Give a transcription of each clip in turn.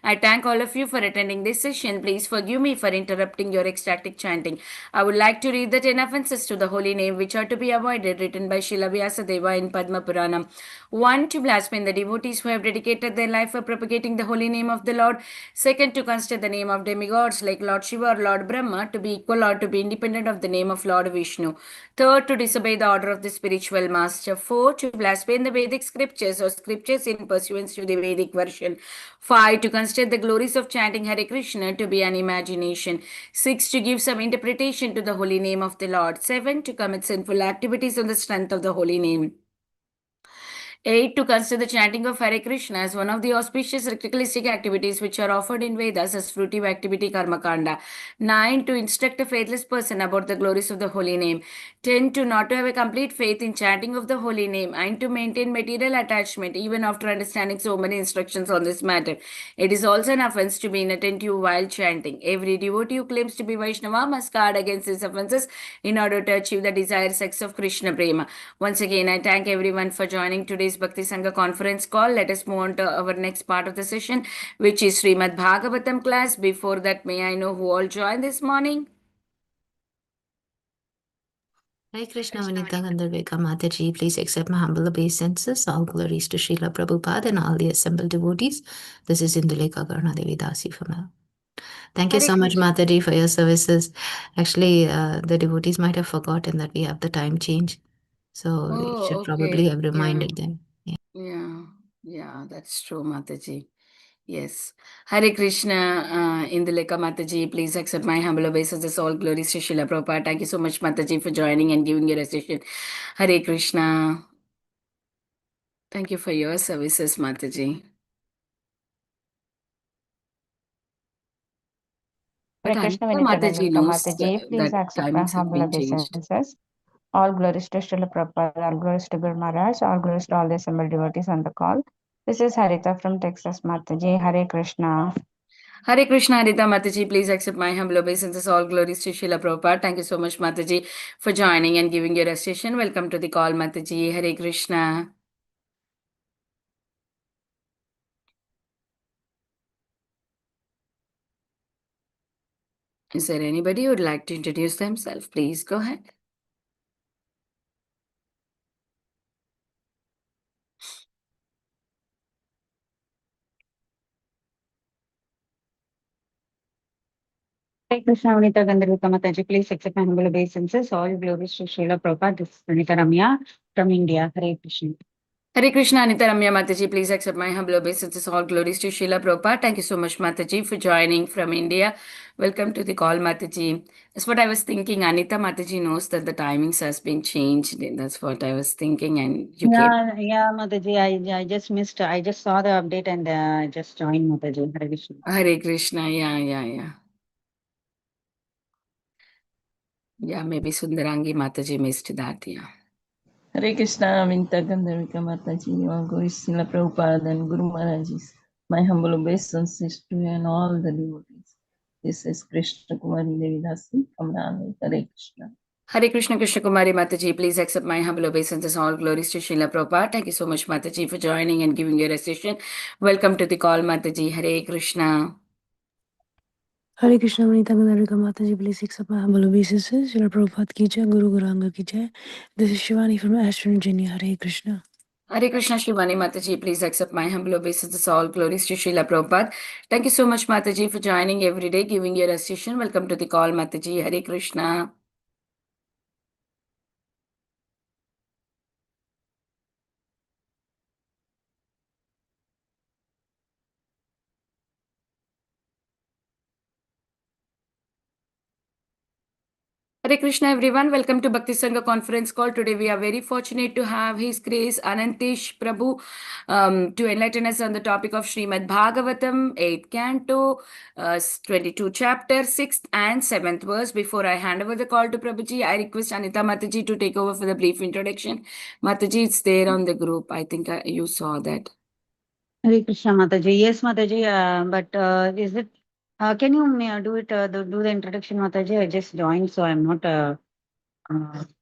I thank all of you for attending this session. Please forgive me for interrupting your ecstatic chanting. I would like to read the 10 offenses to the holy name which are to be avoided, written by Srila Vyasadeva in Padma Puranam. 1. To blaspheme the devotees who have dedicated their life for propagating the holy name of the Lord. 2. To consider the name of demigods like Lord Shiva or Lord Brahma to be equal or to be independent of the name of Lord Vishnu. 3. To disobey the order of the spiritual master. 4. To blaspheme the Vedic scriptures or scriptures in pursuance to the Vedic version. 5. To consider the glories of chanting Hare Krishna to be an imagination. 6. To give some interpretation to the holy name of the Lord. 7. To commit sinful activities on the strength of the holy name. 8. To consider the chanting of Hare Krishna as one of the auspicious ritualistic activities which are offered in Vedas as fruitive activity karma kanda. 9. To instruct a faithless person about the glories of the holy name. 10. To not to have a complete faith in chanting of the holy name and to maintain material attachment even after understanding so many instructions on this matter. It is also an offense to be inattentive while chanting. Every devotee who claims to be Vaishnava must guard against these offenses in order to achieve the desired sex of Krishna Prema. Once again, I thank everyone for joining today's Bhakti Sangha conference call. Let us move on to our next part of the session, which is Srimad Bhagavatam class. Before that, may I know who all joined this morning? Hare Krishna, Vanita Gandharvika Mataji, please accept my humble obeisances. All glories to Srila Prabhupada and all the assembled devotees. This is Induleka Karna Devi Dasi from her. Thank you Hare so much, Krishna. Mataji, for your services. Actually, the devotees might have forgotten that we have the time change. So we should probably have reminded them. Yeah, that's true, Mataji. Yes. Hare Krishna, Induleka Mataji, please accept my humble obeisances. All glories to Srila Prabhupada. Thank you so much, Mataji, for joining and giving your session. Hare Krishna. Thank you for your services, Mataji. But Hare Krishna, Anita Vinita Mataji Gandharva knows Mataji, please that accept my timings have humble been changed. obeisances. All glories to Srila Prabhupada, all glories to Guru Maharaj, all glories to all the assembled devotees on the call. This is Harita from Texas, Mataji. Hare Krishna. Hare Krishna, Harita Mataji, please accept my humble obeisances. All glories to Srila Prabhupada. Thank you so much, Mataji, for joining and giving your session. Welcome to the call, Mataji. Hare Krishna. Is there anybody who would like to introduce themselves? Please go ahead. Hare Krishna, Vinita Gandharva Mataji, please accept my humble obeisances. All glories to Srila Prabhupada. This is Vinita Ramya from India. Hare Krishna. Hare Krishna, Anita Ramya Mataji, please accept my humble obeisances. All glories to Srila Prabhupada. Thank you so much, Mataji, for joining from India. Welcome to the call, Mataji. That's what I was thinking. Anita Mataji knows that the timings has been changed. That's what I was thinking, and you came. Yeah, Mataji, I just missed. I just saw the update and I just joined Mataji. Hare Krishna. Hare Krishna, yeah. Yeah, maybe Sundarangi Mataji missed that, yeah. Hare Krishna, Vinita Gandharvika Mataji, all glories to Srila Prabhupada and Guru Maharajis. My humble obeisances to you and all the devotees. This is Krishna Kumari Devi Dasi from Rani. Hare Krishna. Hare Krishna, Krishna Kumari Mataji, please accept my humble obeisances. All glories to Srila Prabhupada. Thank you so much, Mataji, for joining and giving your session. Welcome to the call, Mataji. Hare Krishna. Hare Krishna, Vanita Gandharvika Mataji, please accept my humble obeisances. Srila Prabhupada ki jai, Guru Guranga ki jai. This is Shivani from Ashton, Virginia. Hare Krishna. Hare Krishna, Shivani Mataji, please accept my humble obeisances. All glories to Srila Prabhupada. Thank you so much, Mataji, for joining every day, giving your session. Welcome to the call, Mataji. Hare Krishna. Hare Krishna, everyone. Welcome to Bhakti Sangha conference call. Today we are very fortunate to have His Grace Anantasesa Prabhu to enlighten us on the topic of Srimad Bhagavatam, 8th canto, 22 chapter, 6th and 7th verse. Before I hand over the call to Prabhuji, I request Anita Mataji to take over for the brief introduction. Mataji, it's there on the group. I think you saw that. Hare Krishna, Mataji. Yes, Mataji. But is it? Can you do it? Do the introduction, Mataji? I just joined, so I'm not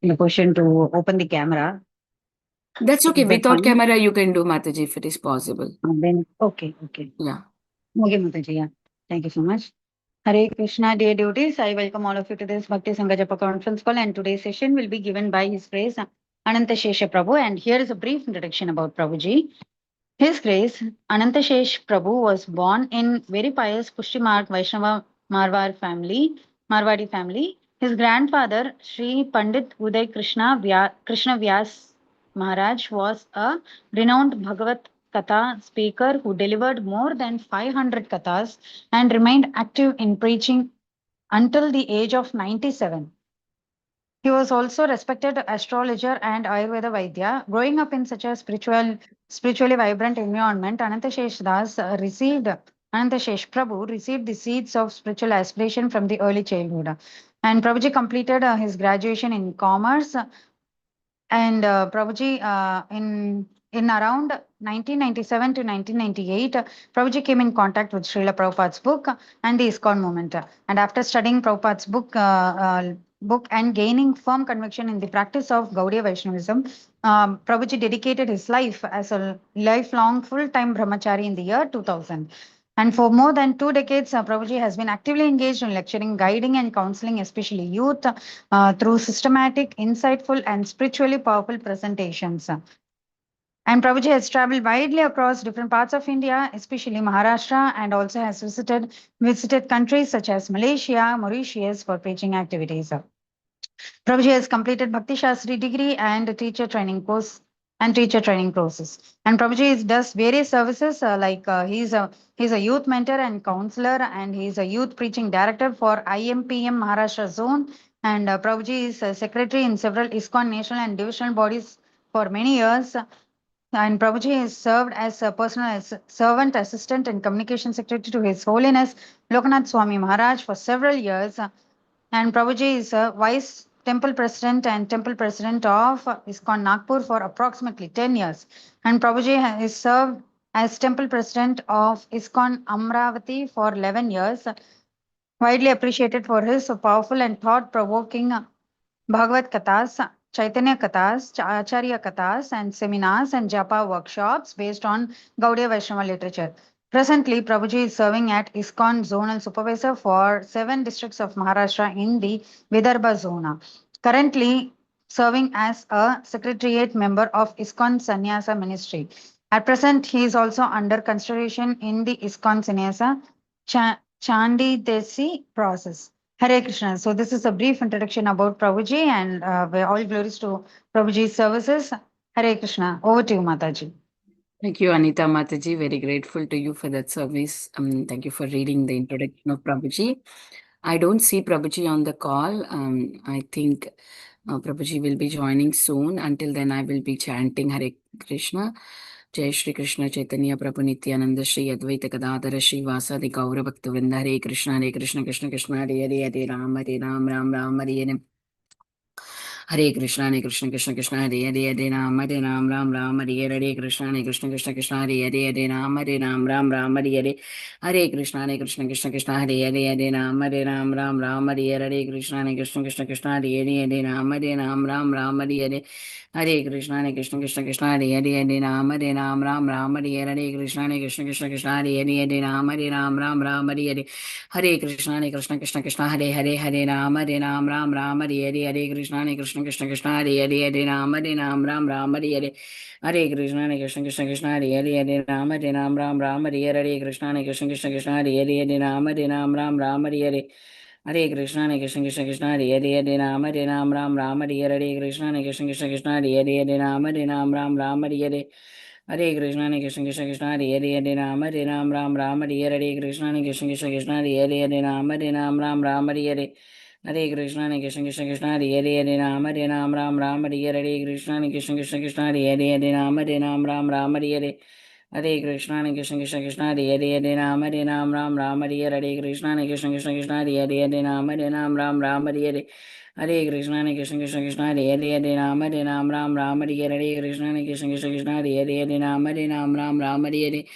in a position to open the camera. That's okay. Is that Without fine? camera, you can do, Mataji, if it is possible. Then okay. Yeah. Okay, Mataji, yeah. Thank you so much. Hare Krishna, dear devotees. I welcome all of you to this Bhakti Sangha Japa conference call, and today's session will be given by His Grace Anantasesa Prabhu. And here is a brief introduction about Prabhuji. His Grace Anantasesa Prabhu was born in very pious Pushti Marg Vaishnava Marwadi family. His grandfather, Sri Pandit Uday Krishna Vyas Maharaj, was a renowned Bhagavat Katha speaker who delivered more than 500 kathas and remained active in preaching until the age of 97. He was also respected astrologer and Ayurveda Vaidya. Growing up in such a spiritually vibrant environment, Anantasesa Prabhu received the seeds of spiritual aspiration from the early childhood. And Prabhuji completed his graduation in commerce, and Prabhuji, in around 1997 to 1998, Prabhuji came in contact with Srila Prabhupada's book and the ISKCON movement. And after studying Prabhupada's book and gaining firm conviction in the practice of Gaudiya Vaishnavism, Prabhuji dedicated his life as a lifelong full-time brahmachari in the year 2000. And for more than 2 decades, Prabhuji has been actively engaged in lecturing, guiding, and counseling, especially youth, through systematic, insightful, and spiritually powerful presentations. And Prabhuji has traveled widely across different parts of India, especially Maharashtra, and also has visited countries such as Malaysia, Mauritius for preaching activities. Prabhuji has completed Bhakti Shastri degree and teacher training courses. And Prabhuji does various services he's a youth mentor and counselor, and he's a youth preaching director for IMPM Maharashtra zone. And Prabhuji is a secretary in several ISKCON national and divisional bodies for many years. And Prabhuji has served as a personal servant, assistant, and communication secretary to His Holiness Lokanath Swami Maharaj for several years. And Prabhuji is a vice temple president and temple president of ISKCON Nagpur for approximately 10 years. And Prabhuji has served as temple president of ISKCON Amravati for 11 years, widely appreciated for his powerful and thought-provoking Bhagavad Kathas, Chaitanya Kathas, Acharya Kathas, and seminars and japa workshops based on Gaudiya Vaishnava literature. Presently, Prabhuji is serving at ISKCON Zonal Supervisor for 7 districts of Maharashtra in the Vidarbha zona. Currently serving as a Secretariat member of ISKCON Sannyasa Ministry. At present, he is also under consideration in the ISKCON Sannyasa Chandi Desi process. Hare Krishna. So this is a brief introduction about Prabhuji, and all glories to Prabhuji's services. Hare Krishna. Over to you, Mataji. Thank you, Anita Mataji. Very grateful to you for that service. Thank you for reading the introduction of Prabhuji. I don't see Prabhuji on the call. I think Prabhuji will be joining soon. Until then, I will be chanting Hare Krishna. Jai Shri Krishna Chaitanya Prabhu Nityananda Shri Advaita Gadadhara Shri Vasadi Gaura Bhakta Vrinda Hare Krishna Krishna Krishna Hare Hare Hare Ram Ram Hare Hare Hare Krishna Krishna Krishna Hare Hare Hare Ram Ram Hare Hare Krishna Krishna Hare Hare Hare Ram Ram Hare Hare Hare Krishna Krishna Hare Hare Ram Ram Hare Hare Krishna Krishna Hare Hare Ram Ram Hare Hare Hare Krishna Krishna Hare Hare Ram Ram Hare Hare Krishna Krishna Hare Hare Ram Hare Hare Hare Krishna Hare Ram Hare Hare Krishna Hare Ram Hare Hare Hare Krishna Hare Ram Hare Hare Krishna Krishna Hare Ram Hare Hare Hare Krishna Krishna Hare Ram Hare Hare Krishna Krishna Hare Ram Hare Hare Hare Krishna Krishna Hare Ram Hare Hare Krishna Krishna Hare Ram Hare Hare Hare Krishna Krishna Hare Ram Hare Hare Krishna Krishna Hare Ram Hare Hare Hare Krishna Krishna Hare Ram Hare Hare Krishna Krishna Hare Ram Hare Hare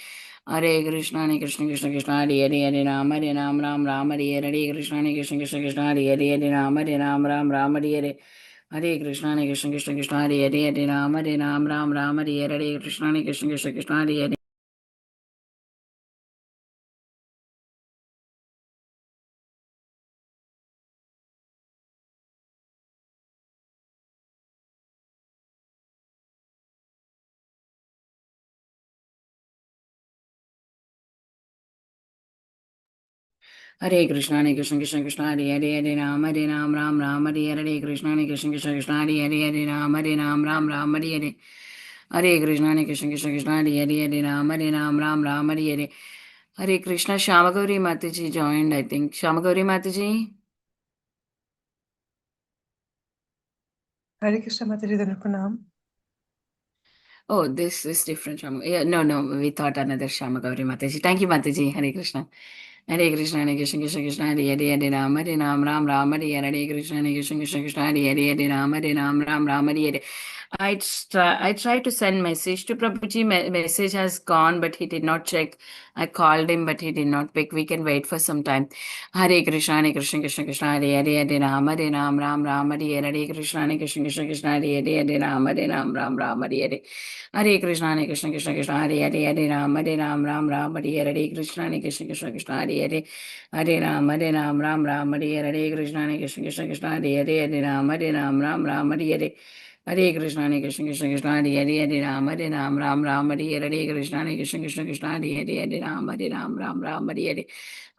Hare Krishna Krishna Hare Ram Hare Hare Krishna Krishna Hare Ram Hare Hare Hare Krishna Krishna Hare Ram Hare Hare Krishna Krishna Hare Ram Hare Hare Hare Krishna Krishna Hare Ram Hare Hare Krishna Krishna Hare Hare Krishna Krishna Krishna Hare Hare Hare Ram Ram Hare Krishna Krishna Krishna Hare Hare Ram Ram Hare Hare Krishna Krishna Hare Hare Ram Hare Hare Krishna. Shamagauri Mataji joined, I think. Shamagauri Mataji. Hare Krishna Mataji, Pranam. Oh, this is different Shama. Yeah, no, we thought another Shamagauri Mataji. Thank you, Mataji. Hare Krishna. Hare Krishna Krishna Krishna Hare Hare Ram Hare Hare Krishna Krishna Hare Hare Ram Hare. I tried to send message to Prabhuji. Message has gone, but he did not check. I called him, but he did not pick. We can wait for some time. Hare Krishna Krishna Krishna Hare Hare Ram Hare Hare Krishna Krishna Hare Hare Ram Hare. Hare Krishna Krishna Hare Ram Hare Krishna Krishna Hare Ram Hare Krishna Krishna Hare Ram Hare. Hare Krishna Krishna Hare Ram Hare Krishna Krishna Hare Ram Hare. Hare Krishna Krishna Hare Ram Hare Krishna Krishna Hare Ram Hare. Hare Krishna Krishna Hare Ram Hare Krishna Krishna Hare Ram Hare.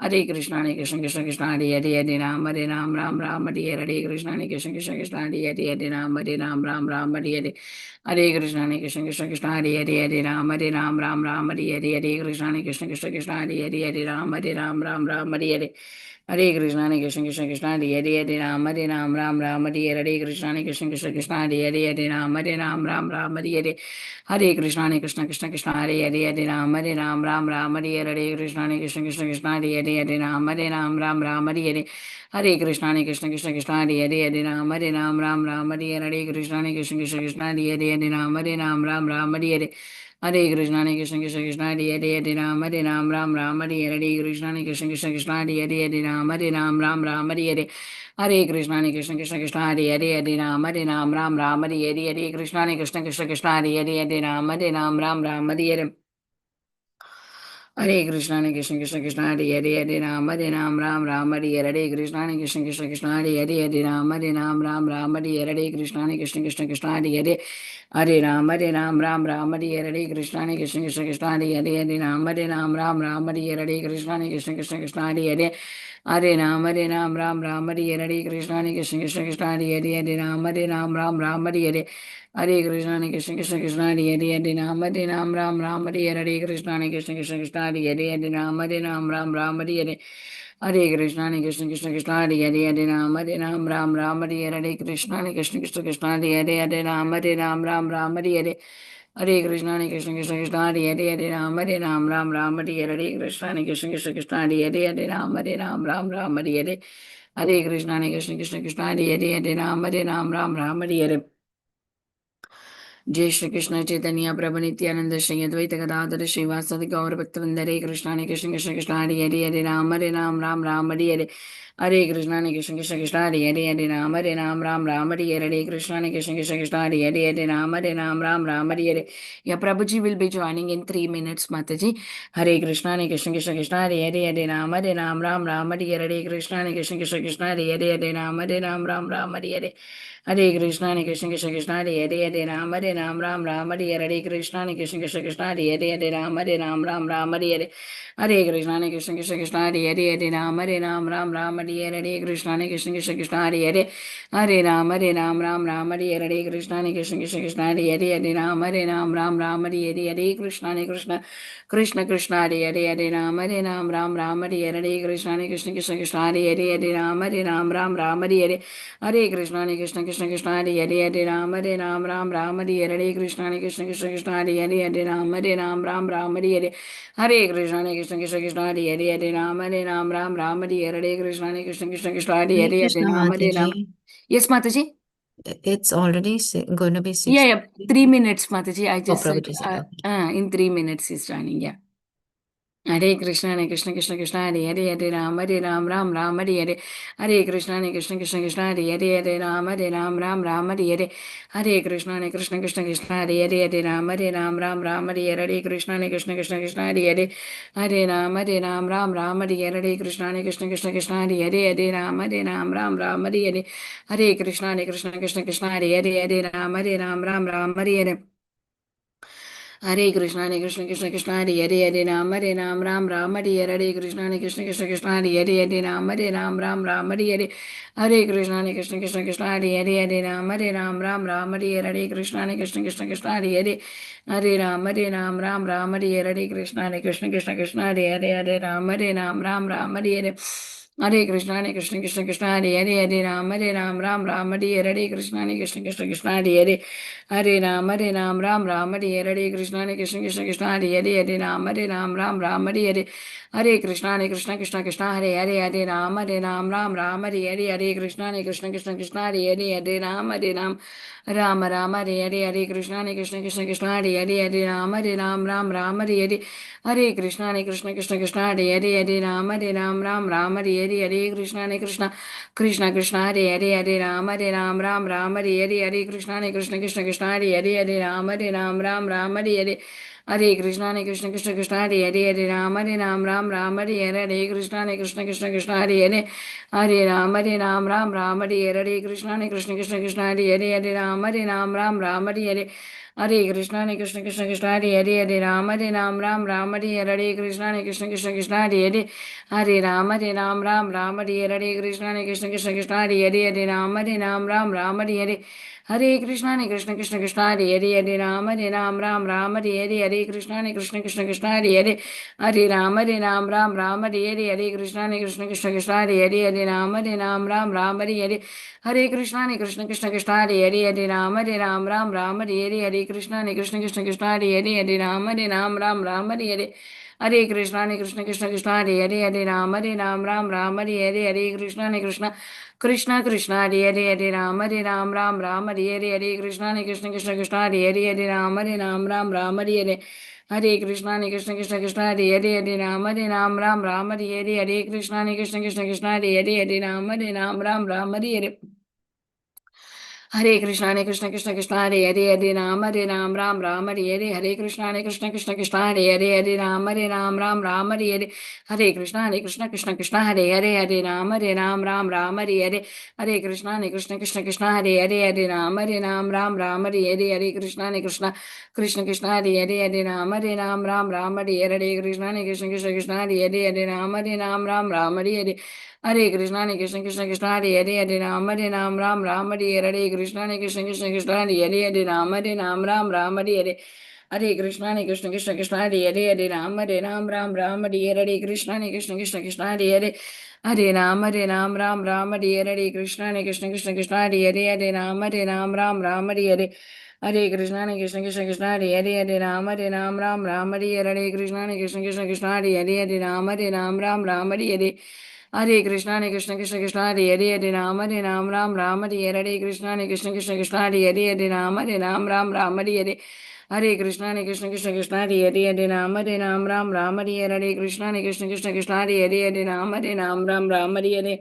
Hare Krishna Krishna Hare Ram Hare Krishna Krishna Hare Ram Hare. Hare Krishna Krishna Hare Ram Hare Krishna Krishna Hare Ram Hare. Hare Krishna Krishna Hare Ram Hare Krishna Krishna Hare Ram Hare. Hare Krishna Krishna Hare Ram Hare Krishna Krishna Hare Ram Hare. Hare Krishna Krishna Hare Ram Hare Krishna Krishna Hare Ram Hare. Hare Krishna Krishna Hare Ram Hare Krishna Krishna Hare Ram Hare Krishna Krishna Hare. Hare Ram Hare Krishna Krishna Hare Hare Krishna Krishna Hare. Hare Ram Hare Krishna Krishna Hare Hare. Hare Krishna Krishna Hare Ram Hare Krishna Krishna Hare Ram Hare. Hare Krishna Krishna Hare Ram Hare Krishna Krishna Hare Ram Hare. Hare Krishna Krishna Hare Ram Hare Krishna Krishna Hare Ram Hare. Hare Krishna Krishna Hare Ram Hare. जय श्री कृष्ण चैतन्य प्रभु नित्यानंद श्री अद्वैत गदाधर श्रीवासदि गौर भक्तवृंद हरे कृष्ण कृष्ण हरे राम राम हरे हरे. हरे कृष्ण कृष्ण हरे राम हरे कृष्ण कृष्ण हरे Ram Hare Hare. Yeah Prabhu ji will be joining in 3 minutes माताजी. हरे कृष्ण कृष्ण हरे राम राम हरे कृष्ण कृष्ण हरे राम हरे हरे. Hare Krishna Krishna Hare Ram Hare Krishna Krishna Hare Ram Hare. Hare Krishna Krishna Hare Ram Hare Krishna Krishna Hare Ram Hare Krishna Krishna Hare Ram Hare Krishna Krishna Hare Ram Hare Krishna Krishna Hare Ram Hare. Hare Krishna Krishna Hare Ram Hare Krishna Krishna Hare Ram Hare. Hare Krishna Krishna Hare Ram Hare Krishna Krishna Hare Hare Krishna Ram. Mataji. Yes, Mataji. It's already going to be Yeah, 6. 3 minutes, Mataji. I Oh, just said Prabhuji said, okay. in 3 minutes he's joining. Yeah. Hare Krishna Krishna Hare Ram Ram Hare. Hare Krishna Krishna Hare Ram Hare. Hare Krishna Krishna Hare Ram Hare Krishna Krishna Hare. Hare Ram Hare Krishna Krishna Hare Ram Hare. Hare Krishna Krishna Hare Ram Hare. Hare Krishna Krishna Hare Hare Hare Ram Ram Hare Krishna Krishna Hare Hare Ram Ram Hare Krishna Hare Ram Ram Hare Krishna Ram Hare Krishna Hare Ram Ram Hare Krishna Hare Ram Ram Hare Krishna Hare Ram Hare Krishna Ram Hare Krishna Hare Ram Hare Krishna Ram Hare Krishna Hare Krishna Hare Krishna Hare Ram Hare Krishna Hare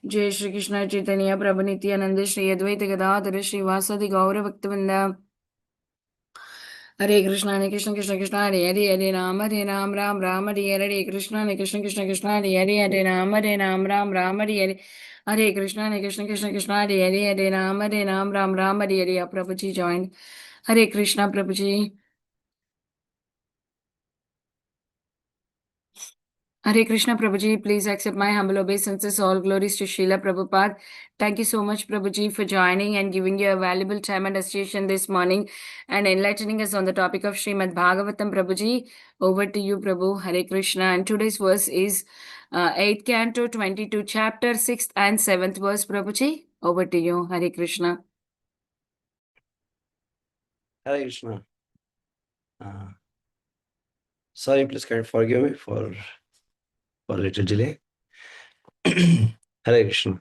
जय श्री कृष्ण चैतन्य प्रभु नित्यानंद श्री अद्वैत गदाधर श्रीवासदि गौर भक्तवृंदा Hare Krishna Krishna Hare Ram Ram Hare Krishna Hare Ram Hare Krishna Hare Ram Hare Prabhuji joined. Hare Krishna Prabhuji. Hare Krishna Prabhuji, please accept my humble obeisances. All glories to Srila Prabhupada. Thank you so much, Prabhuji, for joining and giving your valuable time and association this morning and enlightening us on the topic of Srimad Bhagavatam, Prabhuji. Over to you, Prabhu. Hare Krishna. And today's verse is 8th Canto, 22 chapter, 6th and 7th verse, Prabhuji. Over to you. Hare Krishna. Hare Krishna. Sorry, please can you forgive me for a little delay. Hare Krishna.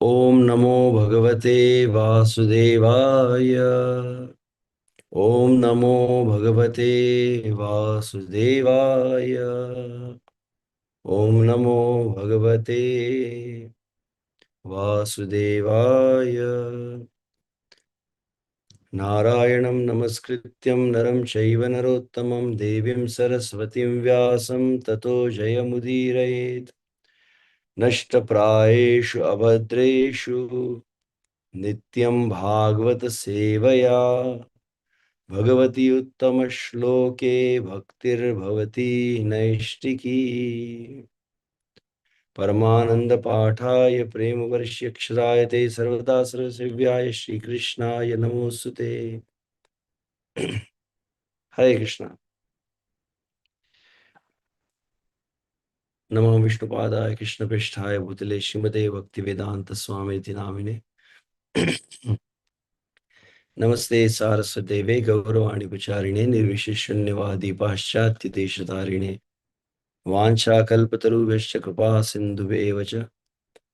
Om Namo Bhagavate Vasudevaya. Om Namo Bhagavate Vasudevaya. Om Namo Bhagavate Vasudevaya. Narayanam Namaskrityam Naram Shaiva Narottamam Devim Saraswatim Vyasam Tato Jayamudirayet Nashtaprayeshu Abhadreshu Nityam Bhagavata Sevaya Bhagwati उत्तम श्लोके भक्तिर्भवती नैष्टिकी परमानंद पाठाय प्रेम वर्ष्य क्षराय ते सर्वदा सर्वसेव्याय श्री कृष्णाय नमोस्तुते। हरे कृष्णा। नमो विष्णुपादाय कृष्णपृष्ठाय भूतले श्रीमते भक्तिवेदांत स्वामीति नामिने। नमस्ते सारस्वते गौरवाणी प्रचारिणे निर्विशेष शून्यवादी पाश्चात्य देशतारिणे वाञ्छाकल्पतरुभ्यश्च कृपा सिन्धुभ्येव च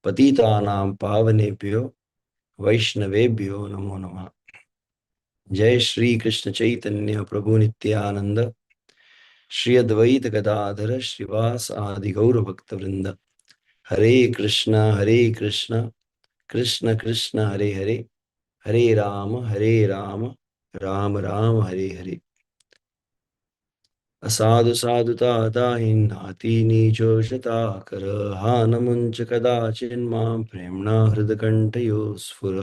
पतितानां पावनेभ्यो वैष्णवेभ्यो नमो नमः। जय श्री कृष्ण चैतन्य प्रभु नित्यानंद श्री अद्वैत गदाधर श्रीवास आदि गौर भक्त वृंद। हरे कृष्ण कृष्ण कृष्ण हरे हरे, हरे राम राम राम हरे हरे। असाधु साधुता दाहिन नाति नीचो शता कर हान मुंच कदाचिन्मां प्रेम्णा हृदकंठयो स्फुर।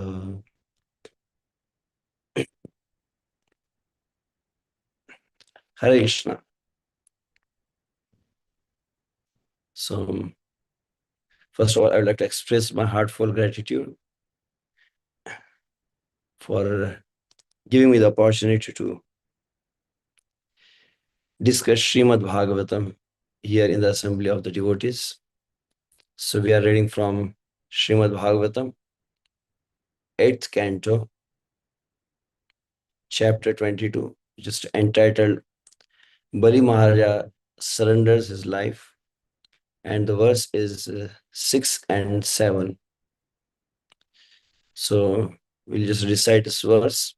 हरे Krishna. So, first of all, I would like to express my heartfelt gratitude for giving me the opportunity to discuss Srimad Bhagavatam here in the assembly of the devotees. So we are reading from Srimad Bhagavatam, 8th canto, chapter 22, just entitled Bali Maharaja surrenders his life, and the verse is 6 and 7. So we'll just recite this verse,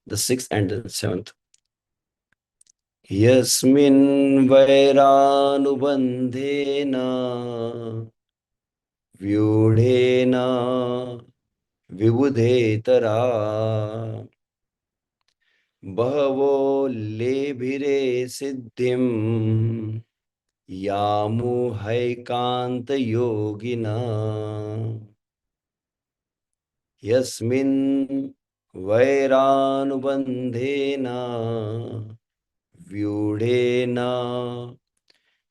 the 6th and the 7th. Yasmin vairānubandhena vyudhena vibudhetara bahavo lebhire siddhim yamu haikanta yogina yasmin vairānubandhena vyudhena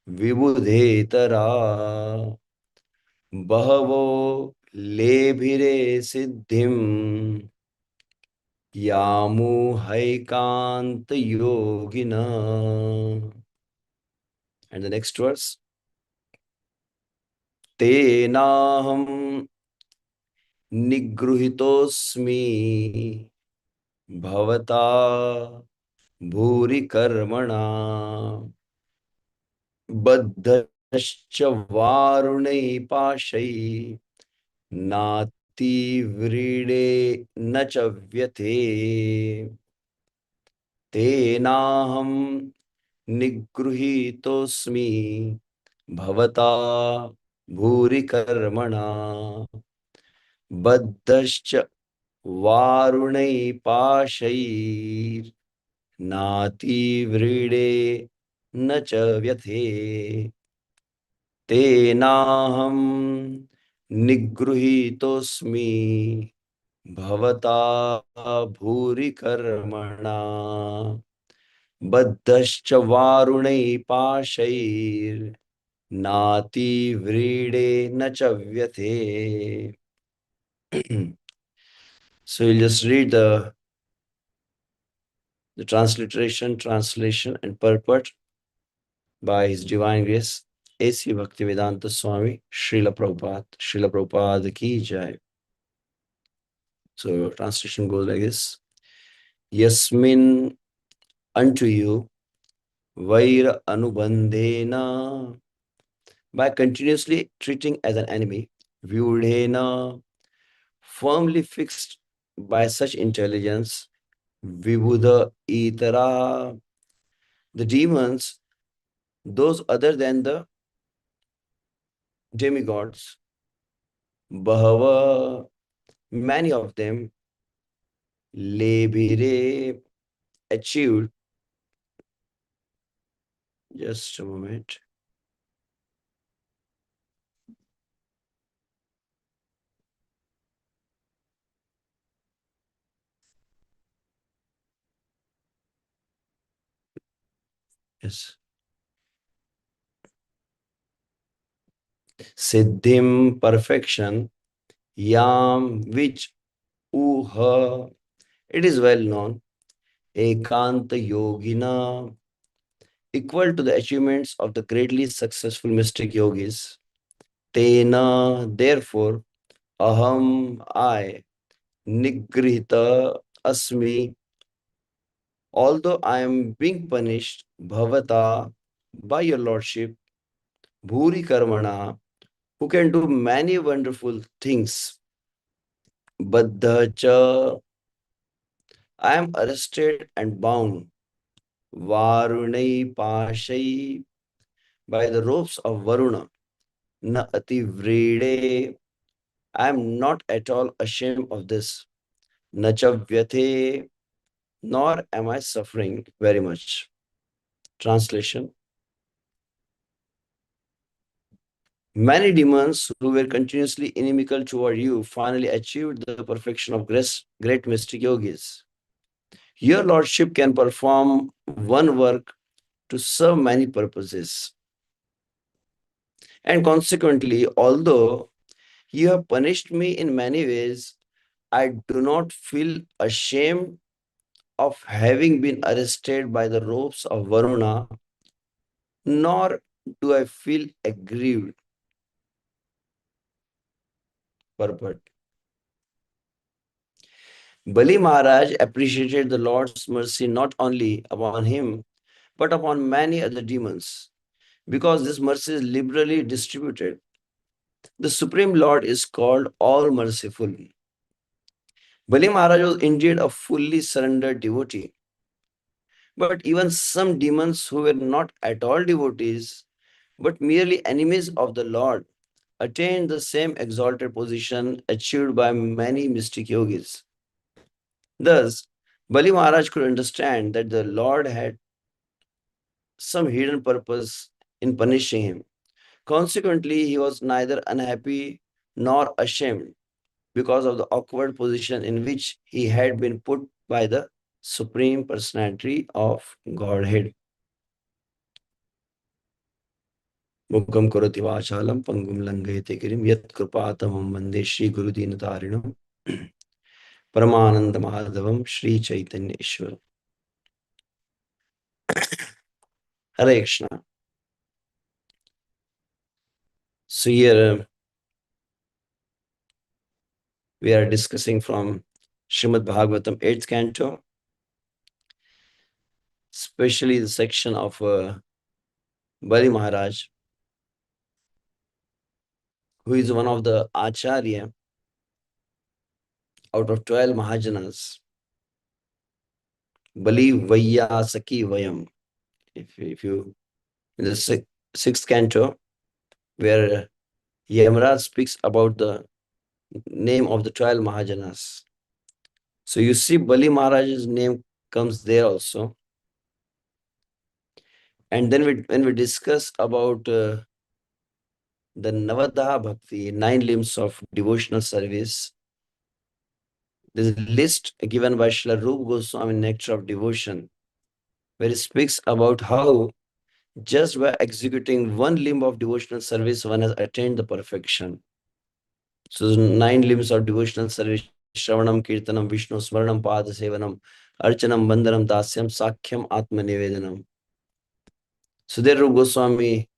विबुधेतरा बहवो लेभिरे सिद्धिम यामु हैकांत योगिना. And the next verse. तेनाहं निगृहीतोऽस्मि भवता भूरि कर्मणा बद्धश्च वारुणै पाशै नातिव्रीडे न च व्यथे तेनाहं निगृहीतोऽस्मि भवता भूरि कर्मणा बद्धश्च वारुणै पाशैर्नातिव्रीडे न च व्यथे तेनाहं निगृहीतोऽस्मि भवता भूरि कर्मणा बद्धश्च वारुणै पाशैर्नातिव्रीडे न च व्यथे. So we'll just read the translation and purport by His Divine Grace A.C. Bhaktivedanta Swami Srila Prabhupada ki jai. So translation goes like this. Yasmin, unto you, vaira anubandhena, by continuously treating as an enemy, vyudhena, firmly fixed by such intelligence, vibhuda itara, the demons, those other than the demigods, bahava, many of them, lebhire, achieved, just a moment, Yes. Siddhim, perfection, yam, which, uha, it is well known, ekanta yogina, equal to the achievements of the greatly successful mystic yogis. Tena, therefore, aham, I, nigrihita asmi, although I am being punished, bhavata, by your lordship, bhuri karmana, who can do many wonderful things, baddha, I am arrested and bound, varunai pashai, by the ropes of Varuna, na ativrede, I am not at all ashamed of this, nachavyate, nor am I suffering very much. Translation. Many demons who were continuously inimical toward you finally achieved the perfection of great mystic yogis. Your lordship can perform one work to serve many purposes. And consequently, although you have punished me in many ways, I do not feel ashamed of having been arrested by the ropes of Varuna, nor do I feel aggrieved. Purport. Bali Maharaj appreciated the Lord's mercy not only upon him, but upon many other demons, because this mercy is liberally distributed. The Supreme Lord is called All Merciful. Bali Maharaj was indeed a fully surrendered devotee. But even some demons who were not at all devotees, but merely enemies of the Lord, attained the same exalted position achieved by many mystic yogis. Thus, Bali Maharaj could understand that the Lord had some hidden purpose in punishing him. Consequently, he was neither unhappy nor ashamed because of the awkward position in which he had been put by the Supreme Personality of Godhead. Mukam karoti vachalam pangum langayate girim yat kripatamam vande Shri Guru Dinatarinam Paramananda Madhavam Shri Chaitanya Ishwar. Hare Krishna. So here we are discussing from Srimad Bhagavatam 8th canto, especially the section of Bali Maharaj, who is one of the Acharya out of 12 Mahajanas. Bali Vaiyasaki Vayam. If you in the sixth canto, where Yamaraj speaks about the name of the 12 Mahajanas. So you see Bali Maharaj's name comes there also. And then when we discuss about the Navadha Bhakti, 9 limbs of devotional service, there's a list given by Srila Rupa Goswami in Nectar of Devotion, where it speaks about how just by executing one limb of devotional service, one has attained the perfection. So 9 limbs of devotional service, Shravanam, Kirtanam, Vishnu, Smaranam, Pada Sevanam, Archanam, Bandanam, Dasyam, Sakhyam, Atma Nivedanam. So there Rupa Goswami,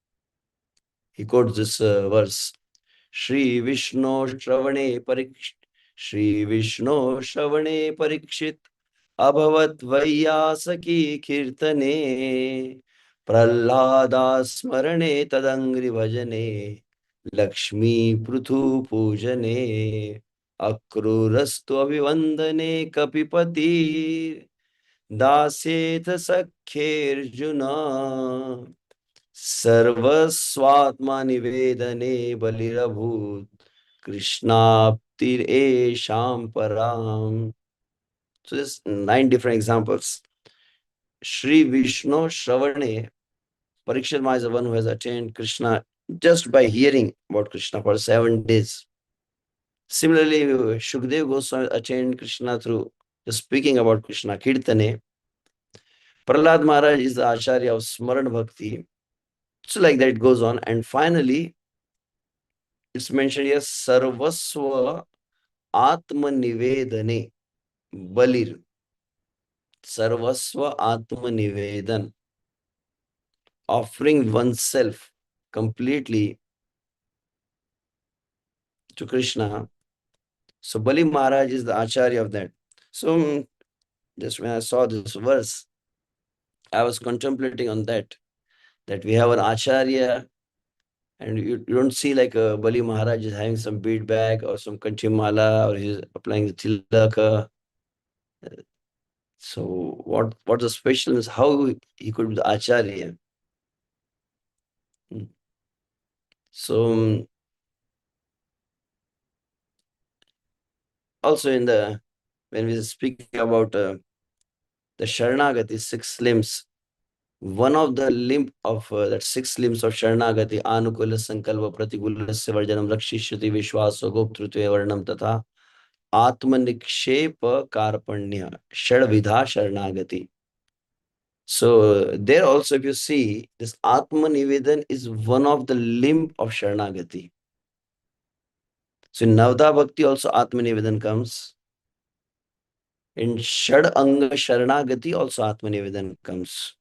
he quotes this verse, Shri Vishnu Shravane Parikshit, Shri Vishnu Shravane Parikshit, Abhavat Vaiyasaki Kirtane, Prahlada Smarane Tadangri Bhajane, Lakshmi Pruthu Pujane, Akrurastu Abhivandane Kapipati, Daset Sakhyarjuna, Sarvaswatma Nivedane Balirabhut, Krishnaptir Esham Param. So there's 9 different examples. Shri Vishnu Shravane, Parikshit Maha is the one who has attained Krishna just by hearing about Krishna for 7 days. Similarly, Shukdev Goswami attained Krishna through just speaking about Krishna, Kirtane. Prahlad Maharaj is the Acharya of Smaran Bhakti. So like that it goes on. And finally, it's mentioned here, Sarvasva Atma Nivedane Balir. Sarvasva Atma Nivedan. Offering oneself completely to Krishna. So Bali Maharaj is the Acharya of that. So just when I saw this verse, I was contemplating on that we have an Acharya, and you don't see like Bali Maharaj is having some bead bag or some kanchimala, or he's applying the tilaka. So what's the special is how he could be the Acharya. So also when we speak about the Sharanagati, 6 limbs, one of the limb of that 6 limbs of Sharanagati, Anukula Sankalpa Pratikulasya Varjanam Rakshishyati Vishwaso Goptrutve Varnam Tatha Atmanikshep Karpanya Shadvidha Sharanagati. So there also, if you see, this Atma Nivedan is one of the limb of Sharanagati. So in Navda Bhakti also Atma Nivedan comes. In Shad Anga Sharanagati also Atma Nivedan comes.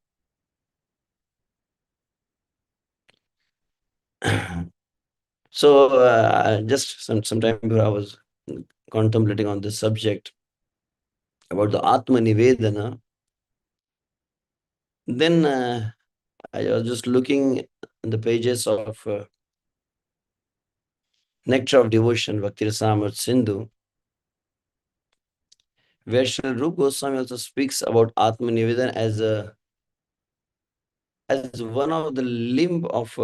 So just some time before I was contemplating on this subject about the Atma Nivedana. Then I was just looking in the pages of Nectar of Devotion, Bhakti Rasamrita Sindhu, where Sri Rupa Goswami also speaks about Atma Nivedana as one of the limb of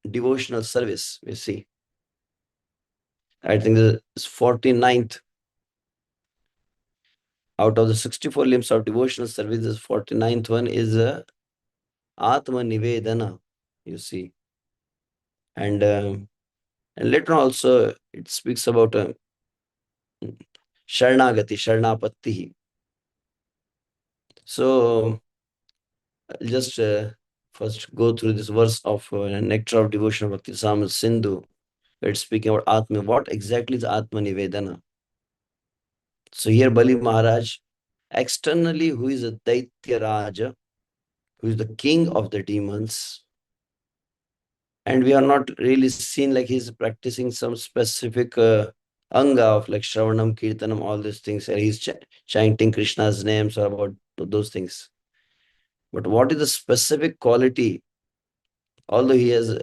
devotional service, we see. I think this is 49th. Out of the 64 limbs of devotional service, this 49th one is Atma Nivedana, you see. And later on also it speaks about Sharanagati, Sharanapatti. So I'll just first go through this verse of Nectar of Devotion of Bhakti Rasamrita Sindhu. It's speaking about Atma. What exactly is Atma Nivedana? So here Bali Maharaj, externally who is a Daitya Raja, who is the king of the demons, and we are not really seen like he's practicing some specific anga of like Shravanam, Kirtanam, all these things, and he's chanting Krishna's names or about those things. But what is the specific quality? Although he has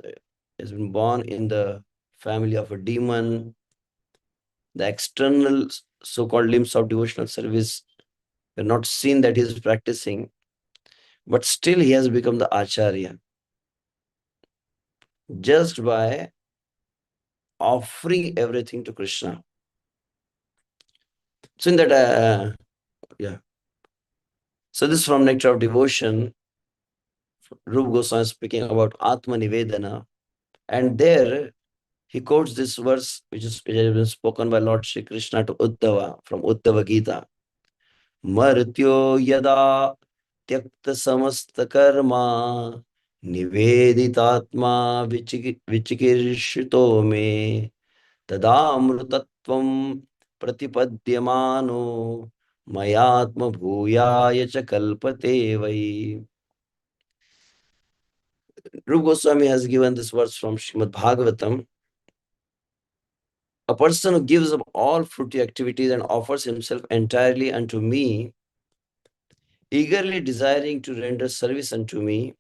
been born in the family of a demon, the external so-called limbs of devotional service were not seen that he is practicing, but still he has become the Acharya just by offering everything to Krishna. So in that, so this is from Nectar of Devotion, Rupa Goswami speaking about Atma Nivedana, and there he quotes this verse which has been spoken by Lord Shri Krishna to Uddhava from Uddhava Gita. Martyo yada tyakta samasta karma niveditaatma vichikirshito me tadamrutatvam pratipadyamano mayatma bhuyaya cha kalpate vai. Rupa Goswami has given this verse from Srimad Bhagavatam. A person who gives up all fruity activities and offers himself entirely unto me, eagerly desiring to render service unto me,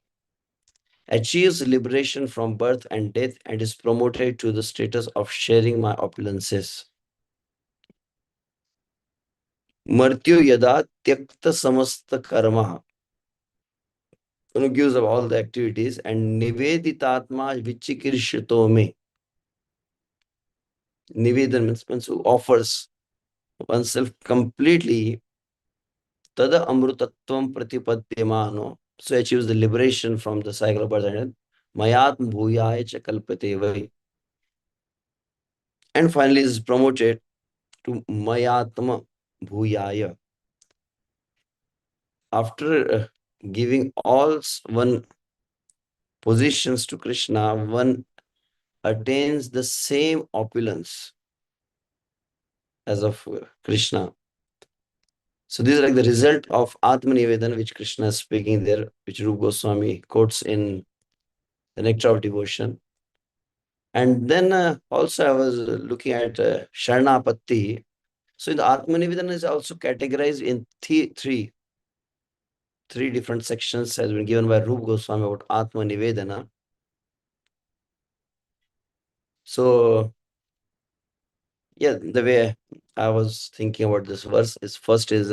achieves liberation from birth and death and is promoted to the status of sharing my opulences. Martyu yada tyakta samasta karma. Who gives up all the activities and niveditatma vichikirshito me. Nivedan means who offers oneself completely. Tada amrutatvam pratipadyamano. So achieves the liberation from the cycle of birth and death. Mayatma bhuyaya cha kalpate vai. And finally is promoted to Mayatma Bhuyaya. after giving all one positions to Krishna, one attains the same opulence as of Krishna. So this is like the result of Atmanivedana, which Krishna is speaking there, which Rupa Goswami quotes in the Nectar of Devotion. And then also I was looking at Sharanapatti. So the Atmanivedana is also categorized in three different sections has been given by Rupa Goswami about Atmanivedana. So yeah, the way I was thinking about this verse is first is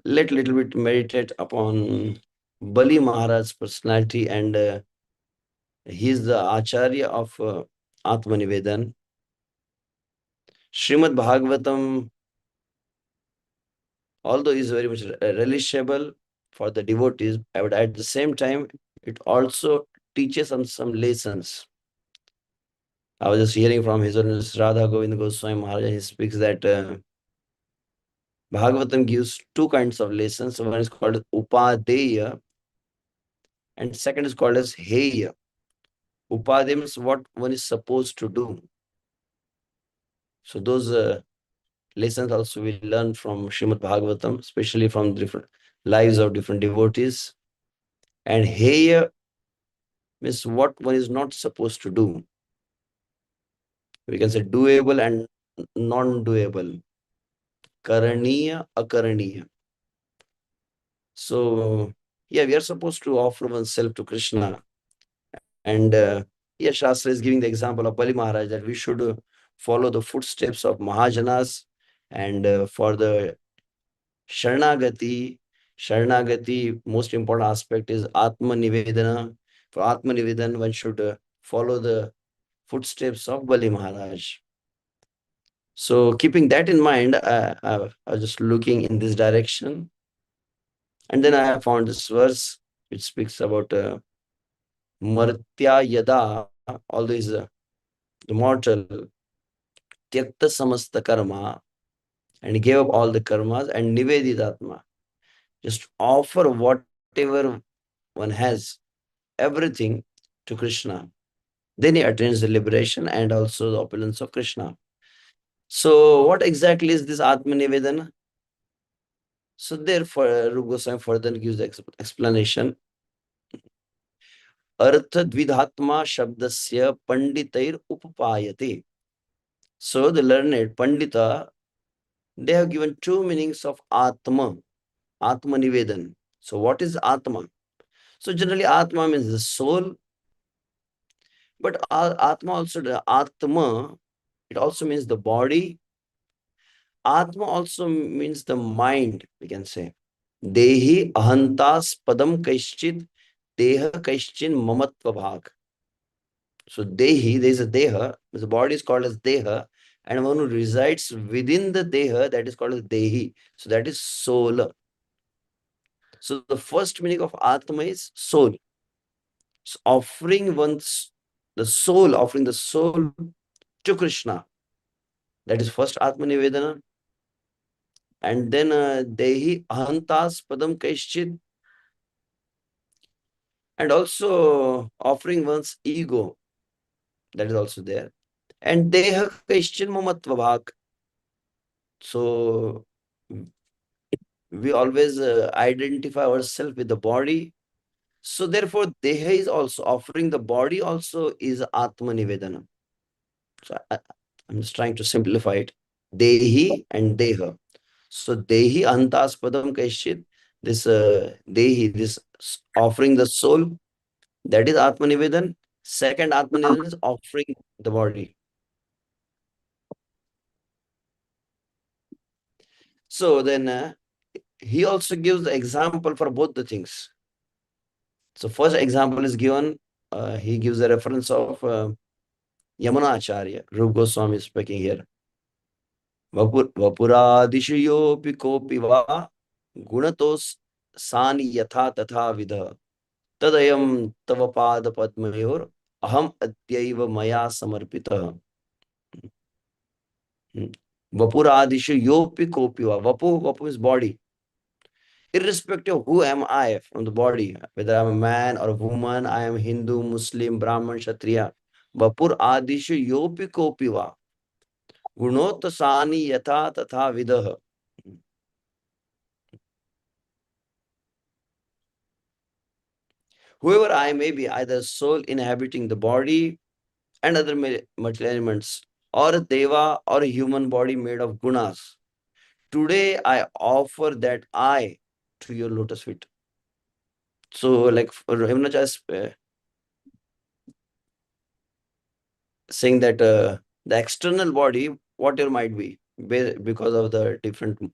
let little bit meditate upon Bali Maharaj's personality, and he is the Acharya of Atmanivedan. Srimad Bhagavatam, although is very much relishable for the devotees, but at the same time, it also teaches some lessons. I was just hearing from His Holiness Radha Govinda Goswami Maharaj. He speaks that Bhagavatam gives two kinds of lessons. One is called Upadeya, and second is called as Heya. Upadeya means what one is supposed to do. So those lessons also we learn from Srimad Bhagavatam, especially from different lives of different devotees. And Heya means what one is not supposed to do. We can say doable and non-doable. Karaniya, akaraniya. So yeah, we are supposed to offer oneself to Krishna. And yeah, Shastra is giving the example of Bali Maharaj that we should follow the footsteps of Mahajanas, and for the Sharanagati, most important aspect is Atma Nivedana. For Atma Nivedan, one should follow the footsteps of Bali Maharaj. So keeping that in mind, I was just looking in this direction. And then I have found this verse which speaks about Martya Yada, although is immortal, Tyakta Samasta Karma, and he gave up all the karmas, and Niveditatma, just offer whatever one has, everything to Krishna. Then he attains the liberation and also the opulence of Krishna. So what exactly is this Atma Nivedana? So therefore, Rupa Goswami further gives the explanation. Artha Dvidhatma Shabdasya Panditair Upapayate. So the learned Pandita, they have given two meanings of Atma, Atma Nivedan. So what is Atma? So generally Atma means the soul, but Atma also, the Atma, it also means the body. Atma also means the mind, we can say. Dehi ahantas padam kaishchit deha kaishchin mamatva bhag. So Dehi, there is a Deha, the body is called as Deha, and one who resides within the Deha, that is called as Dehi. So that is soul. So the first meaning of Atma is soul. So offering the soul to Krishna. That is first Atma Nivedana. And then Dehi Ahantas Padam Kaishchit. And also offering one's ego. That is also there. And Deha Kaishchin Mamatva Bhak. So we always identify ourselves with the body. So therefore, Deha is also offering the body also is Atma Nivedana. So I'm just trying to simplify it. Dehi and Deha. So Dehi Antaspadam Kaishit. This Dehi, this offering the soul, that is Atma Nivedan. Second Atma Nivedan is offering the body. So then he also gives the example for both the things. So first example is given, he gives a reference of Yamuna Acharya. Rupa Goswami is speaking here. Vapuradishu yopi kopi va gunatos sani yatha tatha vidha tadayam tava pada padmayor aham adyaiva maya samarpita. Vapuradishu yopi kopi va. Vapu is body. irrespective of who am I from the body, whether I'm a man or a woman, I am Hindu, Muslim, Brahman, Kshatriya, Vapur Adishu Yopi Kopi Va, Gunottasani Yatha Tatha Vidah. Whoever I may be, either soul inhabiting the body and other material elements, or a deva or a human body made of gunas, today I offer that I to your lotus feet. So, like Himnach is saying that the external body, whatever might be, because of the different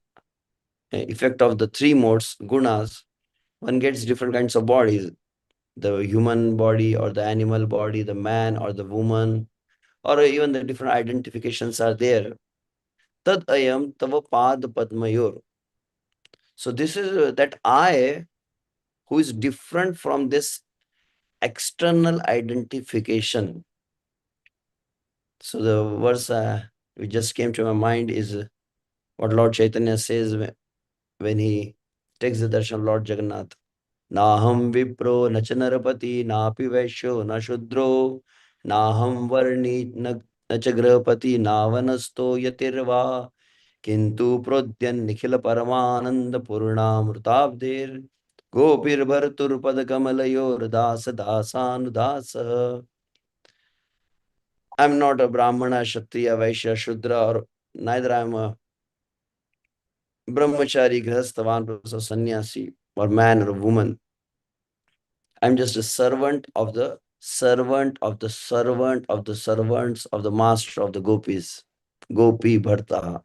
effect of the three modes, gunas, one gets different kinds of bodies. The human body or the animal body, the man or the woman, or even the different identifications are there. Tad ayam tava pad padmayor. So this is that I who is different from this external identification. So the verse which just came to my mind is what Lord Chaitanya says when he takes the darshan of Lord Jagannath. Naham vipro na cha narapati napi vaishyo na shudro naham varni na cha grahapati navanasto yatirva किंतु प्रोद्यन निखिल परमानंद पूर्णामृताब्धेर गोपीर भरतुर्पद कमलयोर दास दासानुदास. I'm not a Brahmana, Kshatriya, Vaishya, Shudra, or neither I'm a brahmachari, grihastha, or sannyasi, or man or woman. I'm just a servant of the servant of the servant of the servants of the master of the gopis. Gopi Bharta.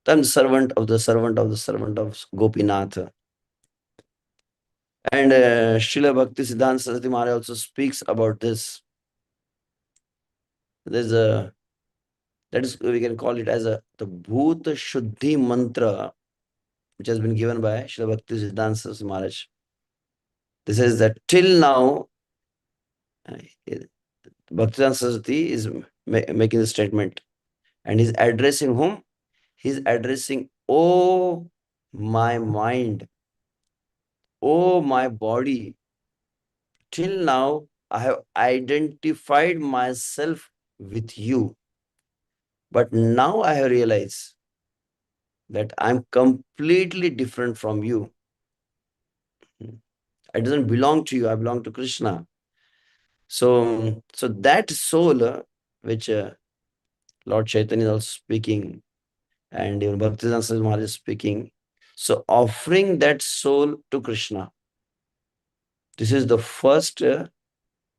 I'm the servant of the servant of the servant of Gopinath. And Srila Bhakti Siddhanta Saraswati Maharaj also speaks about this. There's a, that is, we can call it as a the Bhuta Shuddhi mantra, which has been given by Srila Bhakti Siddhanta Saraswati Maharaj. This is that till now, Bhaktivedanta Saraswati is making the statement, and he's addressing whom? He's addressing, oh my mind, oh my body. Till now, I have identified myself with you. But now I have realized that I'm completely different from you. I doesn't belong to you. I belong to Krishna. So that soul, which Lord Chaitanya is also speaking, and even Bhaktivedanta Saraswati Maharaj is speaking. So offering that soul to Krishna, this is the first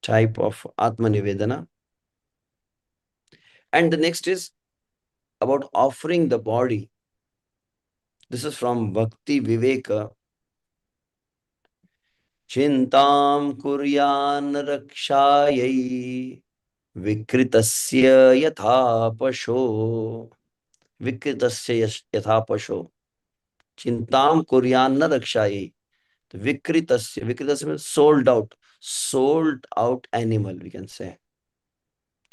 type of Atma Nivedana. And the next is about offering the body. This is from Bhakti Viveka. Chintam kuryan rakshayai vikritasya yatha pasho. Vikritasya yatha pasho. Chintam kuryan rakshayai. Vikritasya. Vikritasya means sold out animal, we can say.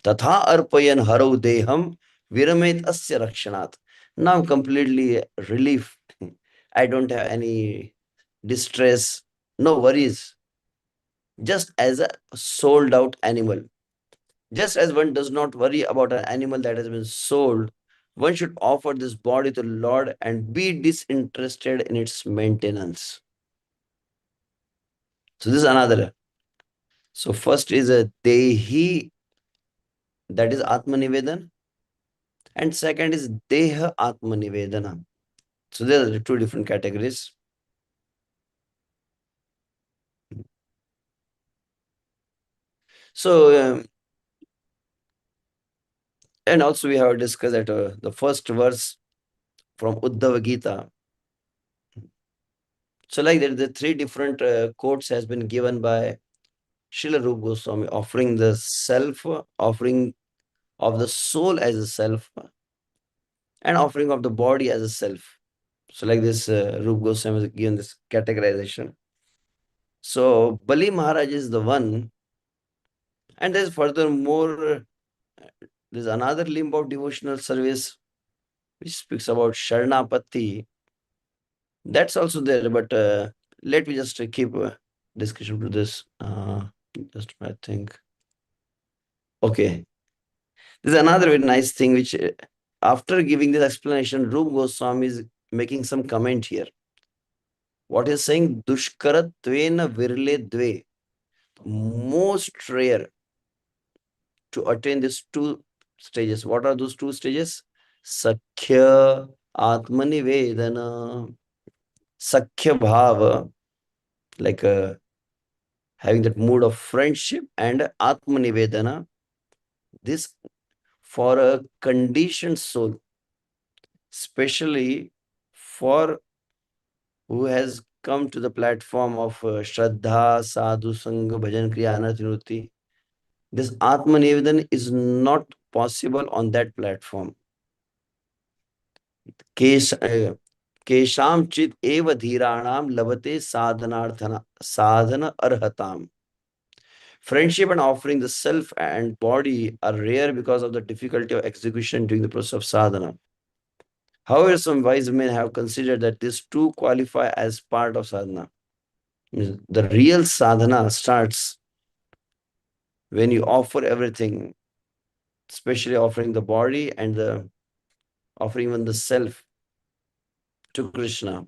Tatha arpayan harau deham viramet asya rakshanat. Now I'm completely relieved. I don't have any distress, no worries. Just as a sold out animal. Just as one does not worry about an animal that has been sold, one should offer this body to the Lord and be disinterested in its maintenance. So this is another. So first is a Dehi, that is Atma Nivedan. And second is Deha Atma Nivedana. So there are two different categories. So, and also we have discussed that the first verse from Uddhava Gita. So like that, the three different quotes has been given by Srila Rupa Goswami, offering the self, offering of the soul as a self, and offering of the body as a self. So like this, Rupa Goswami has given this categorization. So Bali Maharaj is the one, and there's furthermore, there's another limb of devotional service which speaks about Sharanapati. That's also there, but let me just keep discussion to this. Just I think. Okay. There's another very nice thing which, after giving this explanation, Rup Goswami is making some comment here. What he's saying, Dushkara Tvena Virle Dve, most rare to attain these two stages. What are those two stages? Sakhya Atmanivedana. Sakhya Bhava, like having that mood of friendship, and Atmanivedana, this for a conditioned soul, especially for who has come to the platform of Shraddha, Sadhu, Sangha, Bhajan, Kriya, Anartha. This Atmanivedan is not possible on that platform. Kesham chit eva dhiranam labate sadhana arhatam. Friendship and offering the self and body are rare because of the difficulty of execution during the process of sadhana. However, some wise men have considered that these two qualify as part of sadhana. The real sadhana starts when you offer everything, especially offering the body and the offering even the self to Krishna.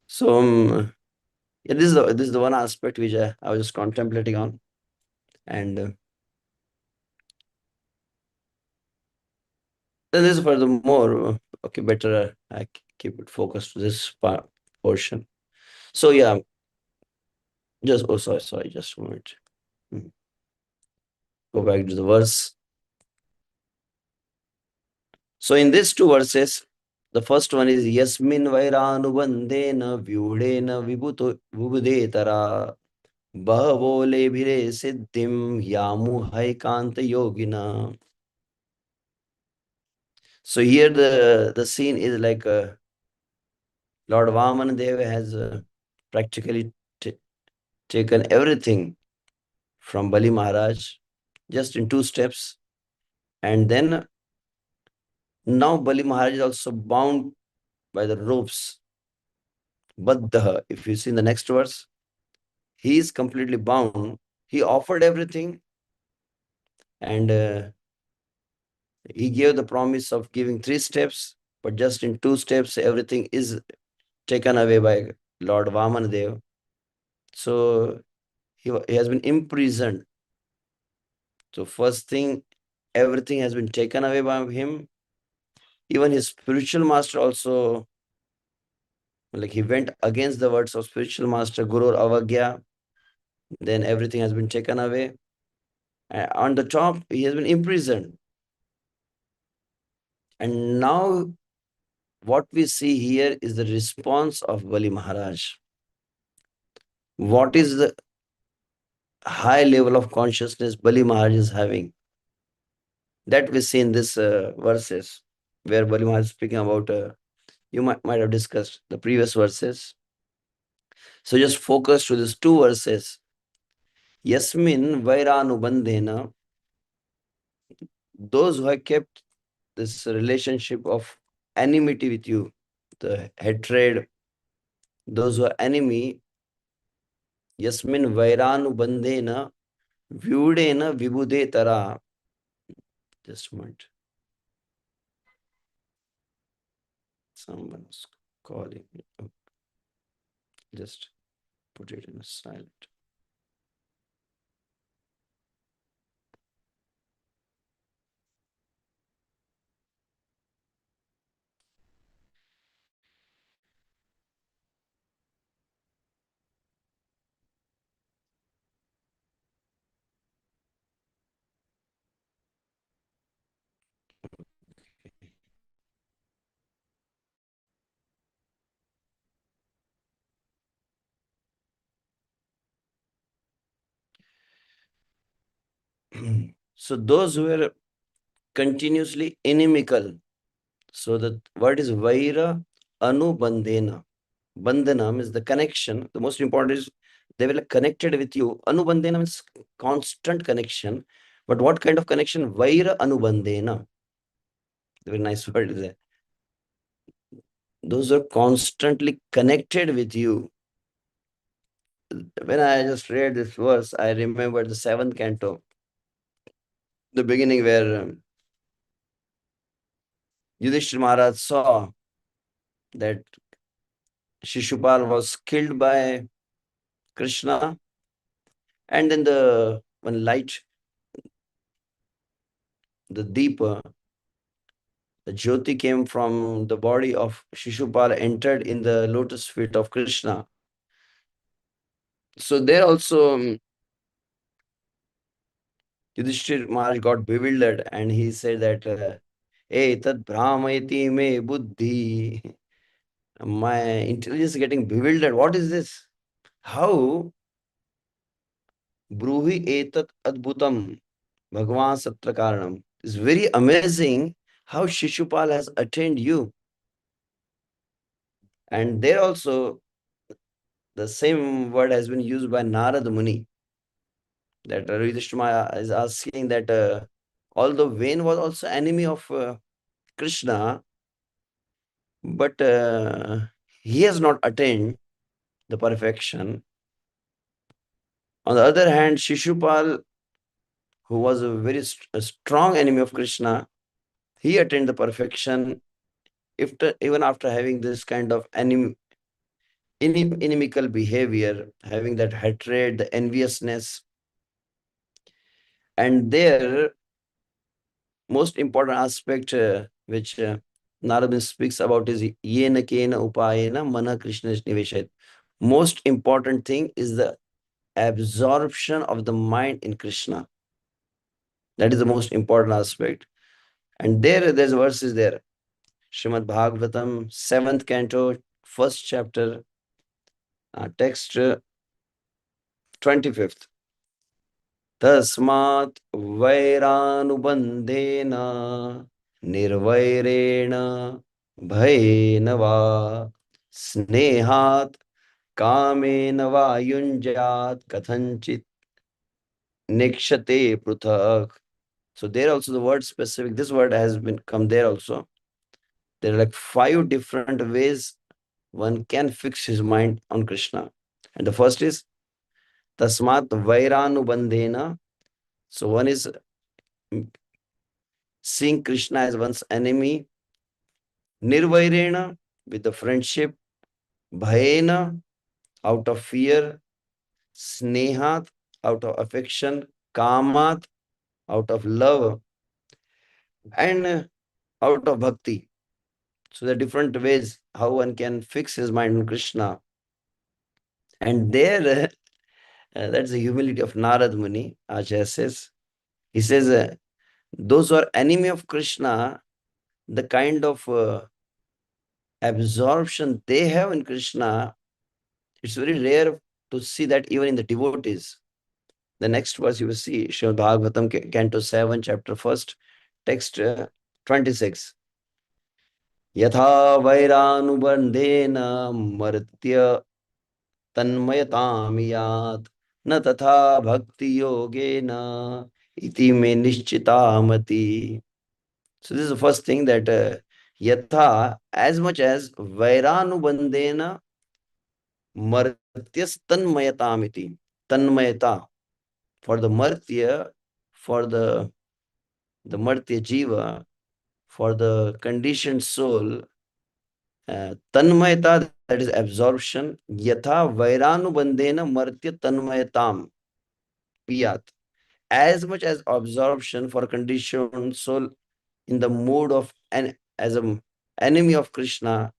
So yeah, this is the one aspect which I was just contemplating on, and then this is furthermore. Okay, better I keep it focused to this portion. So yeah, just sorry, just a moment. Go back to the verse. So in these two verses, the first one is Yasmin Vairānubandena Vyudena Vibhudetara Bhavole Bhire Siddhim Yamu Haikanta Yogina. So here the scene is like Lord Vamanadeva has practically taken everything from Bali Maharaj just in 2 steps, and then now Bali Maharaj is also bound by the ropes. Baddha, if you see in the next verse, he is completely bound. He offered everything, and he gave the promise of giving 3 steps, but just in 2 steps, everything is taken away by Lord Vamanadeva. So he has been imprisoned. So first thing, everything has been taken away by him. Even his spiritual master also, like he went against the words of spiritual master, Guru Avagya. Then everything has been taken away. On the top, he has been imprisoned. And now what we see here is the response of Bali Maharaj. What is the high level of consciousness Bali Maharaj is having? That we see in this verses, where Bali Maharaj is speaking about, you might have discussed the previous verses. So just focus to these 2 verses. Yasmin Vairānubandhena, those who have kept this relationship of enmity with you, the hatred, those who are enemy, Yasmin Vairānubandhena Vyudena Vibhude Tara. Just a moment. Someone's calling me. Just put it in silent. So those who are continuously inimical. So the word is Vaira Anubandhena. Bandhana means the connection. The most important is they will connected with you. Anubandhena means constant connection. But what kind of connection? Vaira Anubandhena. Very nice word is there. those who are constantly connected with you. When I just read this verse, I remember the seventh canto, the beginning where Yudhishthira Maharaj saw that Shishupal was killed by Krishna, and then the one light, the Deepa, the Jyoti came from the body of Shishupal, entered in the lotus feet of Krishna. So there also Yudhishthira Maharaj got bewildered and he said that, hey, tad brahmayati me buddhi. My intelligence is getting bewildered. What is this? How bruhi etat adbhutam bhagavan satra karanam. It's very amazing how Shishupal has attained you. And there also the same word has been used by Narad Muni. That Yudhishthira is asking that although Vain was also enemy of Krishna, but he has not attained the perfection. On the other hand, Shishupal, who was a very a strong enemy of Krishna, he attained the perfection even after having this kind of inimical behavior, having that hatred, the enviousness. And there, most important aspect which Narada speaks about is yena kena upayena mana Krishna niveshayat. Most important thing is the absorption of the mind in Krishna. That is the most important aspect. And there's verses there. Srimad Bhagavatam, 7th canto, 1st chapter, text 25th. Tasmat vairānubandhena nirvairena bhayena va snehat kamena va yunjat kathanchit nikshate pruthak. So there also the word specific, this word has been come there also. There are like 5 different ways one can fix his mind on Krishna. And the first is Tasmat Vairānubandhena. So one is seeing Krishna as one's enemy. Nirvairena, with the friendship. Bhayena, out of fear. Snehat, out of affection. Kamat, out of love. And out of bhakti. So there are different ways how one can fix his mind on Krishna. And there, that's the humility of Narad Muni, Acharya says. He says, those who are enemy of Krishna, the kind of absorption they have in Krishna, it's very rare to see that even in the devotees. The next verse you will see, Srimad Bhagavatam, Canto 7, Chapter 1st, text 26. Yatha vairānubandhena martya tanmayatam yat na tatha bhakti yogena iti me nishchitamati. So this is the first thing that yatha, as much as vairānubandhena martyas tanmayatamiti. Tanmayata. For the martya, for the martya jiva, for the conditioned soul, tanmayata, that is absorption. Yatha vairānubandhena martya tanmayatam piyat. As much as absorption for conditioned soul in the mood of as an enemy of Krishna.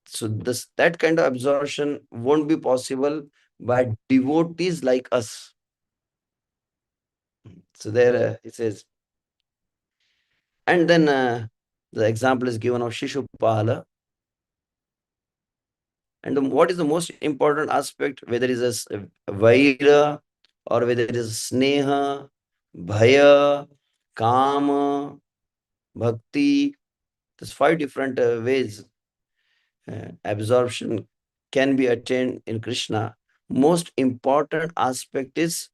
So that kind of absorption won't be possible by devotees like us. So there it says, and then the example is given of Shishupala. And what is the most important aspect, whether it is a vaira or whether it is sneha, bhaya, kama, bhakti. There's 5 different ways absorption can be attained in Krishna. Most important aspect is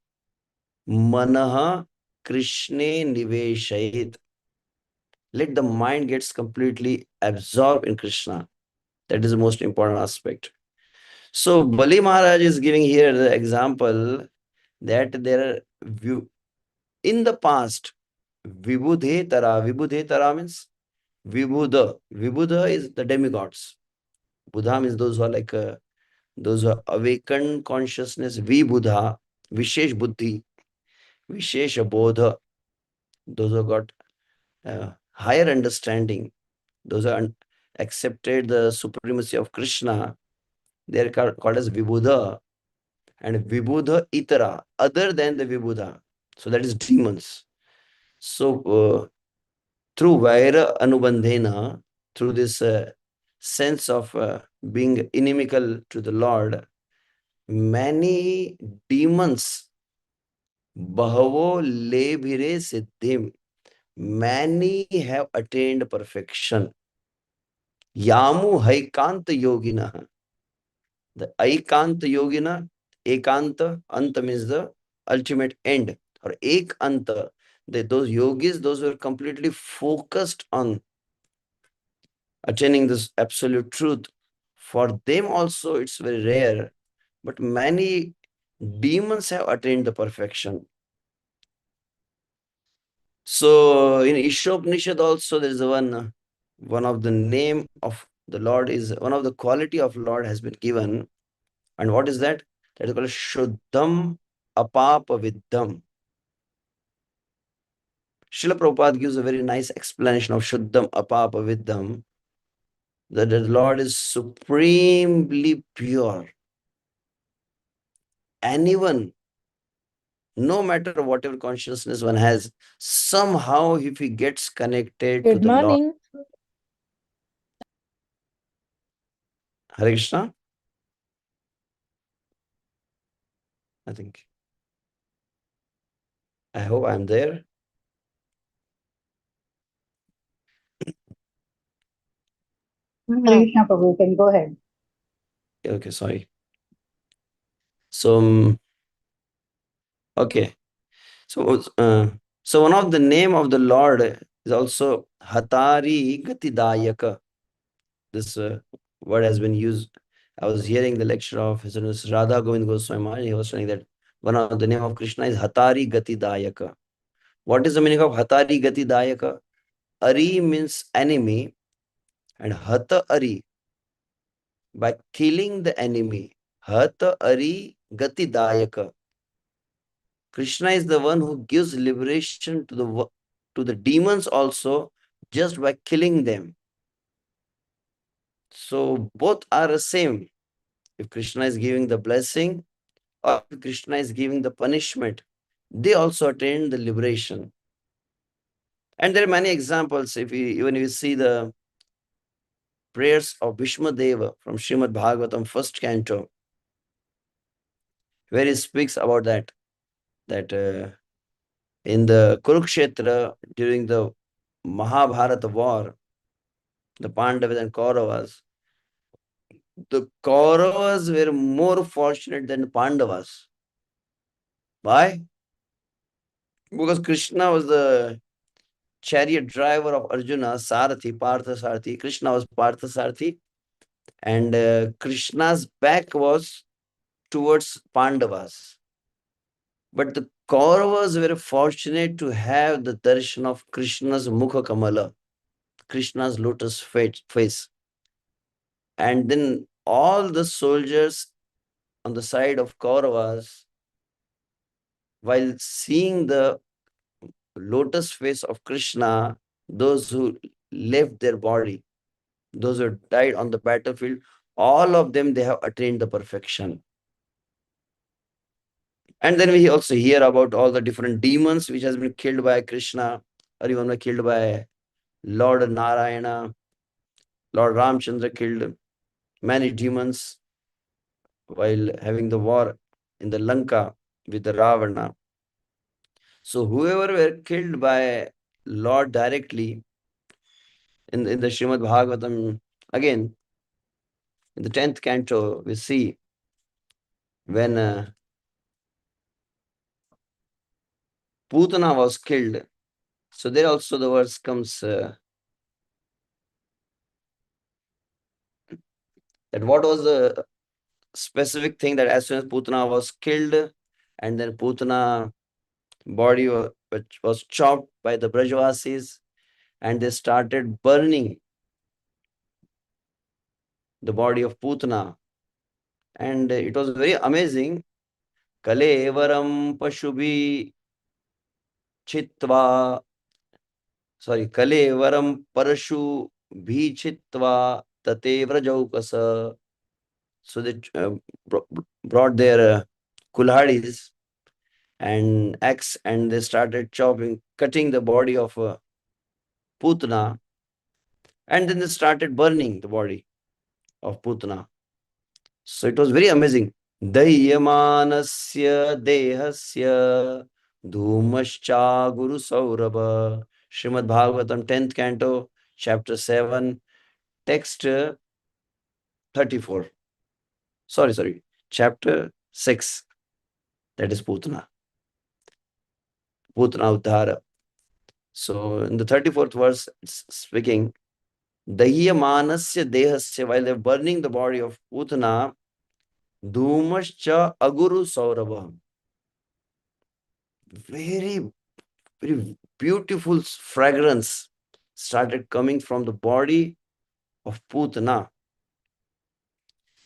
manaha Krishne niveshayit. Let the mind gets completely absorbed in Krishna. That is the most important aspect. So Bali Maharaj is giving here the example that there are in the past, Vibhudhe Tara means Vibhuda. Vibhuda is the demigods. Buddha means those who are like those who are awakened consciousness. Vibhuda, Vishesh Buddhi, Vishesh Bodha. Those who got higher understanding. Those who accepted the supremacy of Krishna. They are called as Vibhuda. And Vibhuda Itara, other than the Vibhuda. So that is demons. So through Vaira Anubandhena, through this sense of being inimical to the Lord, many demons, Bahavo lebhire siddhim, many have attained perfection. Yamu haikanta yogina. The aikanta yogina, ekanta, anta means the ultimate end, or ekanta. Those yogis, those who are completely focused on attaining this absolute truth, for them also it's very rare, but many demons have attained the perfection. So in Ishopanishad also there is one of the name of the Lord is one of the quality of Lord has been given. And what is that? That is called Shuddham Apapa Viddham. Srila Prabhupada gives a very nice explanation of Shuddham Apapa Viddham, that the Lord is supremely pure. Anyone, no matter whatever consciousness one has, somehow if he gets connected to Good the Lord. morning. Hare Krishna. I think. I hope I'm there. Hare Krishna, Prabhu, you can go ahead. Okay, sorry. So, okay. So one of the name of the Lord is also Hatari Gatidayaka. This word has been used. I was hearing the lecture of His Holiness Radha Govind Goswami Maharaj. He was saying that one of the name of Krishna is Hatari Gatidayaka. What is the meaning of Hatari Gatidayaka? Ari means enemy, and Hata Ari, by killing the enemy. Hata Ari Gatidayaka. Krishna is the one who gives liberation to the demons also, just by killing them. So both are the same. If Krishna is giving the blessing or if Krishna is giving the punishment, they also attain the liberation. And there are many examples. Even if you see the prayers of Bhishma Deva from Srimad Bhagavatam, first canto, where he speaks about that in the Kurukshetra, during the Mahabharata war, the Pandavas and Kauravas, the Kauravas were more fortunate than the Pandavas. Why? Because Krishna was the chariot driver of Arjuna, Sarathi, Partha Sarathi. Krishna was Partha Sarathi, and Krishna's back was towards Pandavas. But the Kauravas were fortunate to have the darshan of Krishna's Mukha Kamala, Krishna's lotus face. And then all the soldiers on the side of Kauravas, while seeing the lotus face of Krishna, those who left their body, those who died on the battlefield, all of them, they have attained the perfection. And then we also hear about all the different demons which has been killed by Krishna, or even were killed by Lord Narayana. Lord Ramchandra killed many demons while having the war in the Lanka with the Ravana. So whoever were killed by Lord directly, in the Srimad Bhagavatam, again, in the 10th canto, we see when Putana was killed. So there also the verse comes, That what was the specific thing that as soon as Putana was killed, and then Putana body which was chopped by the Brajavasis, and they started burning the body of Putana. And it was very amazing. Kalevaram Pashubi Chitva, Kalevaram Parashu Bhi Chitva Tate Vrajaukasa. So they brought their kulhadis and axe, and they started cutting the body of Putana, and then they started burning the body of Putana. So it was very amazing. Dahyamanasya dehasya dhumascha guru saurabha. Srimad Bhagavatam, 10th canto, chapter 7, text 34. Sorry, chapter 6. That is Putana Uddhara. So in the 34th verse, it's speaking, Dahyamanasya dehasya, while they're burning the body of Putana, dhumascha aguru saurabha. Very, very beautiful fragrance started coming from the body of Putana.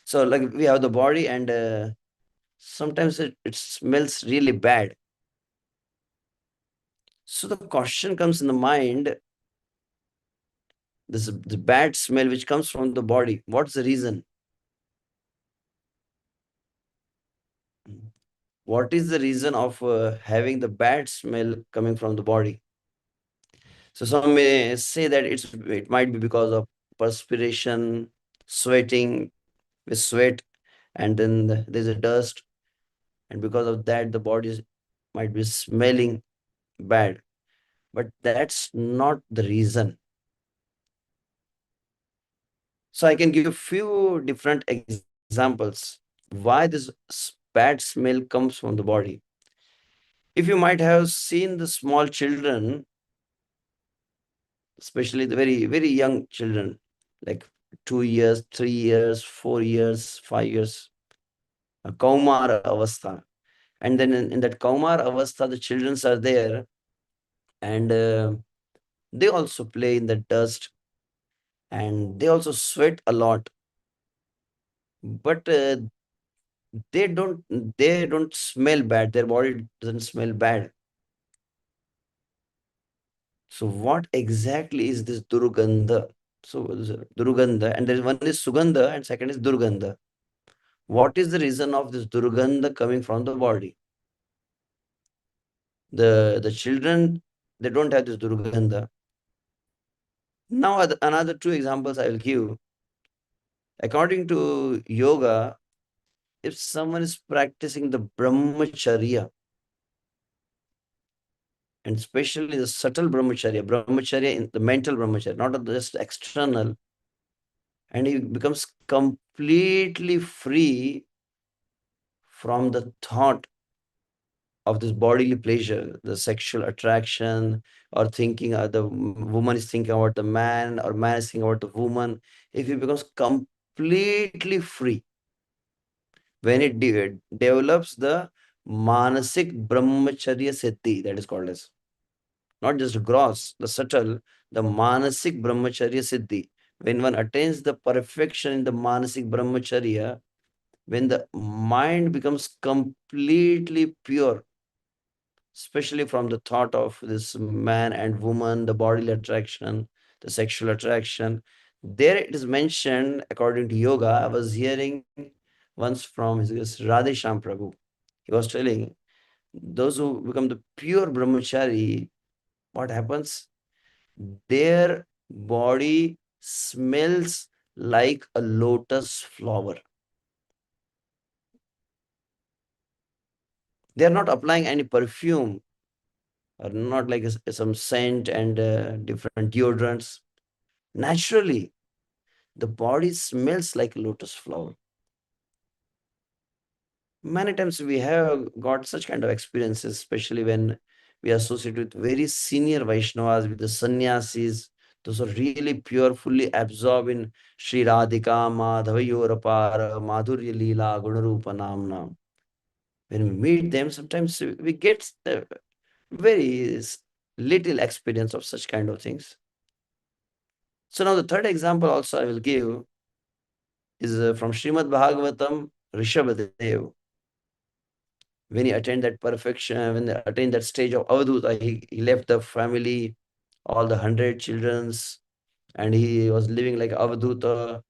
So like we have the body, and sometimes it smells really bad. So the question comes in the mind, the bad smell which comes from the body, what's the reason? What is the reason of having the bad smell coming from the body? So some may say that it might be because of perspiration, sweating with sweat, and then there's a dust, and because of that the body might be smelling bad. But that's not the reason. So I can give a few different examples why this bad smell comes from the body. If you might have seen the small children, especially the very, very young children, like 2 years, 3 years, 4 years, 5 years, a Kaumar Avastha. And then in that Kaumar Avastha, the children are there, and they also play in the dust, and they also sweat a lot. But they don't smell bad. Their body doesn't smell bad. So what exactly is this Durgandha? So Durgandha, and there is one is Sugandha and second is Durgandha. What is the reason of this Durgandha coming from the body? The children, they don't have this Durgandha. Now another two examples I will give. According to yoga, if someone is practicing the brahmacharya, and especially the subtle brahmacharya in the mental brahmacharya, not just external, and he becomes completely free from the thought of this bodily pleasure, the sexual attraction, or thinking the woman is thinking about the man, or man is thinking about the woman. If he becomes completely free, when it develops the manasik brahmacharya siddhi, that is called as, not just gross, the subtle, the manasik brahmacharya siddhi. When one attains the perfection in the manasik brahmacharya, when the mind becomes completely pure, especially from the thought of this man and woman, the bodily attraction, the sexual attraction, there it is mentioned according to yoga. I was hearing once from his Radhesham Prabhu. He was telling those who become the pure brahmachari, what happens? Their body smells like a lotus flower. They are not applying any perfume, or not like some scent and different deodorants. Naturally, the body smells like a lotus flower. Many times we have got such kind of experiences, especially when we associate with very senior Vaishnavas, with the sannyasis, Those are really pure, fully absorbed in Sri Radhika, Madhavayorapara, Madhurya Leela, Gunarupa Namna. When we meet them, sometimes we get very little experience of such kind of things. So now the third example also I will give is from Srimad Bhagavatam, Rishabhadev. When he attained that perfection, when he attained that stage of Avadhuta, he left the family, all the 100 childrens, and he was living like Avadhuta,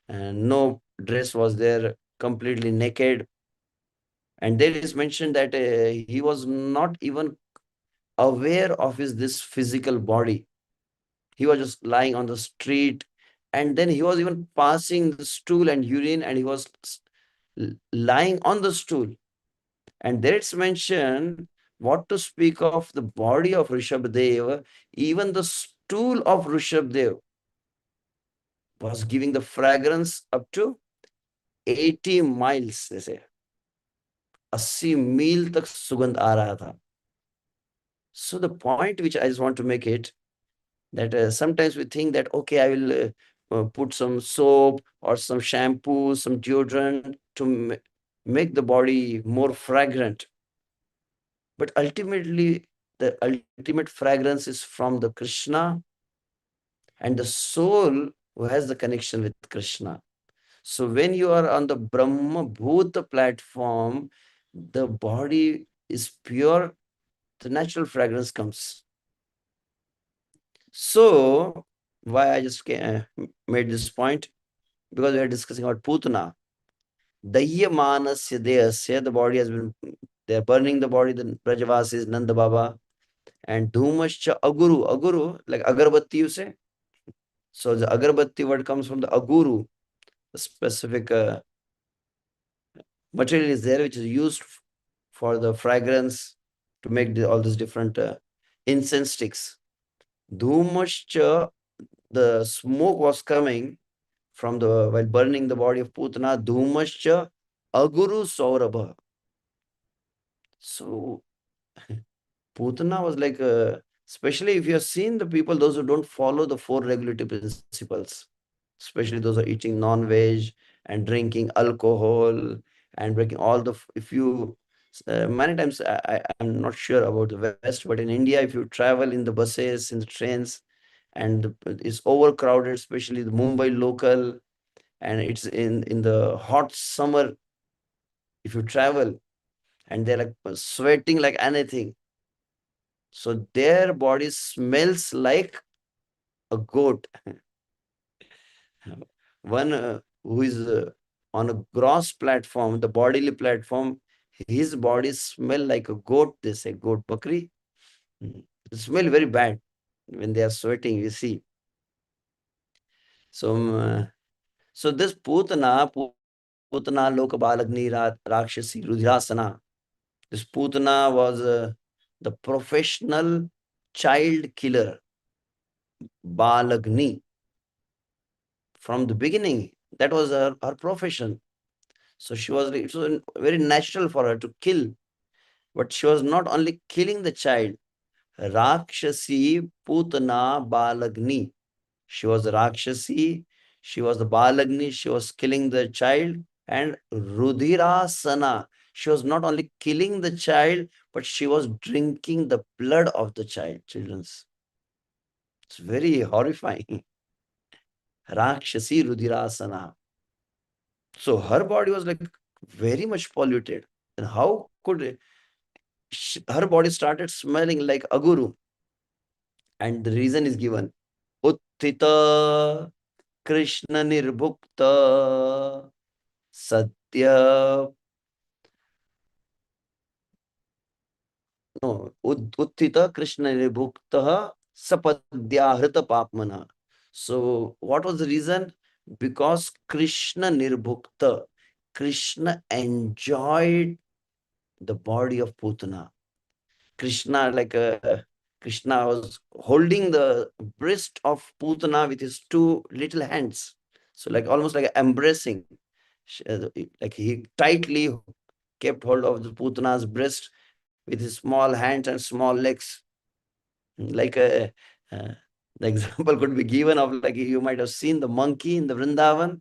and no dress was there, completely naked. And there is mentioned that he was not even aware of his this physical body. He was just lying on the street, and then he was even passing the stool and urine, and he was lying on the stool. And there it's mentioned, what to speak of the body of Rishabhadev, even the stool of Rishabhadev was giving the fragrance up to 80 miles, they say. 80 मील तक सुगंध आ रहा था. So the point which I just want to make it, that sometimes we think that, okay, I will put some soap or some shampoo, some deodorant to make the body more fragrant. But ultimately, the ultimate fragrance is from the Krishna and the soul who has the connection with Krishna. So when you are on the Brahma Bhuta platform, the body is pure, the natural fragrance comes. So why I just made this point? Because we are discussing about Putana. Dahyamanasya Dehasya, the body has been, they are burning the body, the Brajavasis, Nanda Baba. And Dhumascha Aguru, Aguru, like Agarbatti you say. So the Agarbatti word comes from the Aguru, the specific material is there which is used for the fragrance to make all these different incense sticks. Dhumascha, the smoke was coming from the, while burning the body of Putana, Dhumascha Aguru Saurabha. So Putana was like, especially if you have seen the people, those who don't follow the 4 regulative principles, especially those who are eating non-veg and drinking alcohol and breaking all the, if you, many times I'm not sure about the West, but in India, if you travel in the buses, in the trains, and it's overcrowded, especially the Mumbai local, and it's in the hot summer, if you travel, and they're like sweating like anything. So their body smells like a goat. One who is on a gross platform, the bodily platform, his body smell like a goat, they say, goat bakri. It smell very bad when they are sweating, you see. So this Putana Lokabalagni Rakshasi Rudhirasana. This Putana was the professional child killer, Balagni. From the beginning, that was her profession. So she was, it was very natural for her to kill. But she was not only killing the child, Rakshasi Putana Balagni. She was Rakshasi, she was the Balagni, she was killing the child, and Rudirasana. She was not only killing the child, but she was drinking the blood of the children's. It's very horrifying. Rakshasi Rudirasana. So her body was like very much polluted. And how could her body started smelling like aguru? And the reason is given. Uttita Krishna Nirbhukta Satya. No, Uttita Krishna Nirbhukta Sapadyahrita Papmana. So what was the reason? Because Krishna Nirbhukta, Krishna enjoyed the body of Putana. Krishna, like Krishna was holding the breast of Putana with his 2 little hands. So like almost like embracing. Like he tightly kept hold of the Putana's breast with his small hands and small legs. Like The example could be given of, like, you might have seen the monkey in the Vrindavan,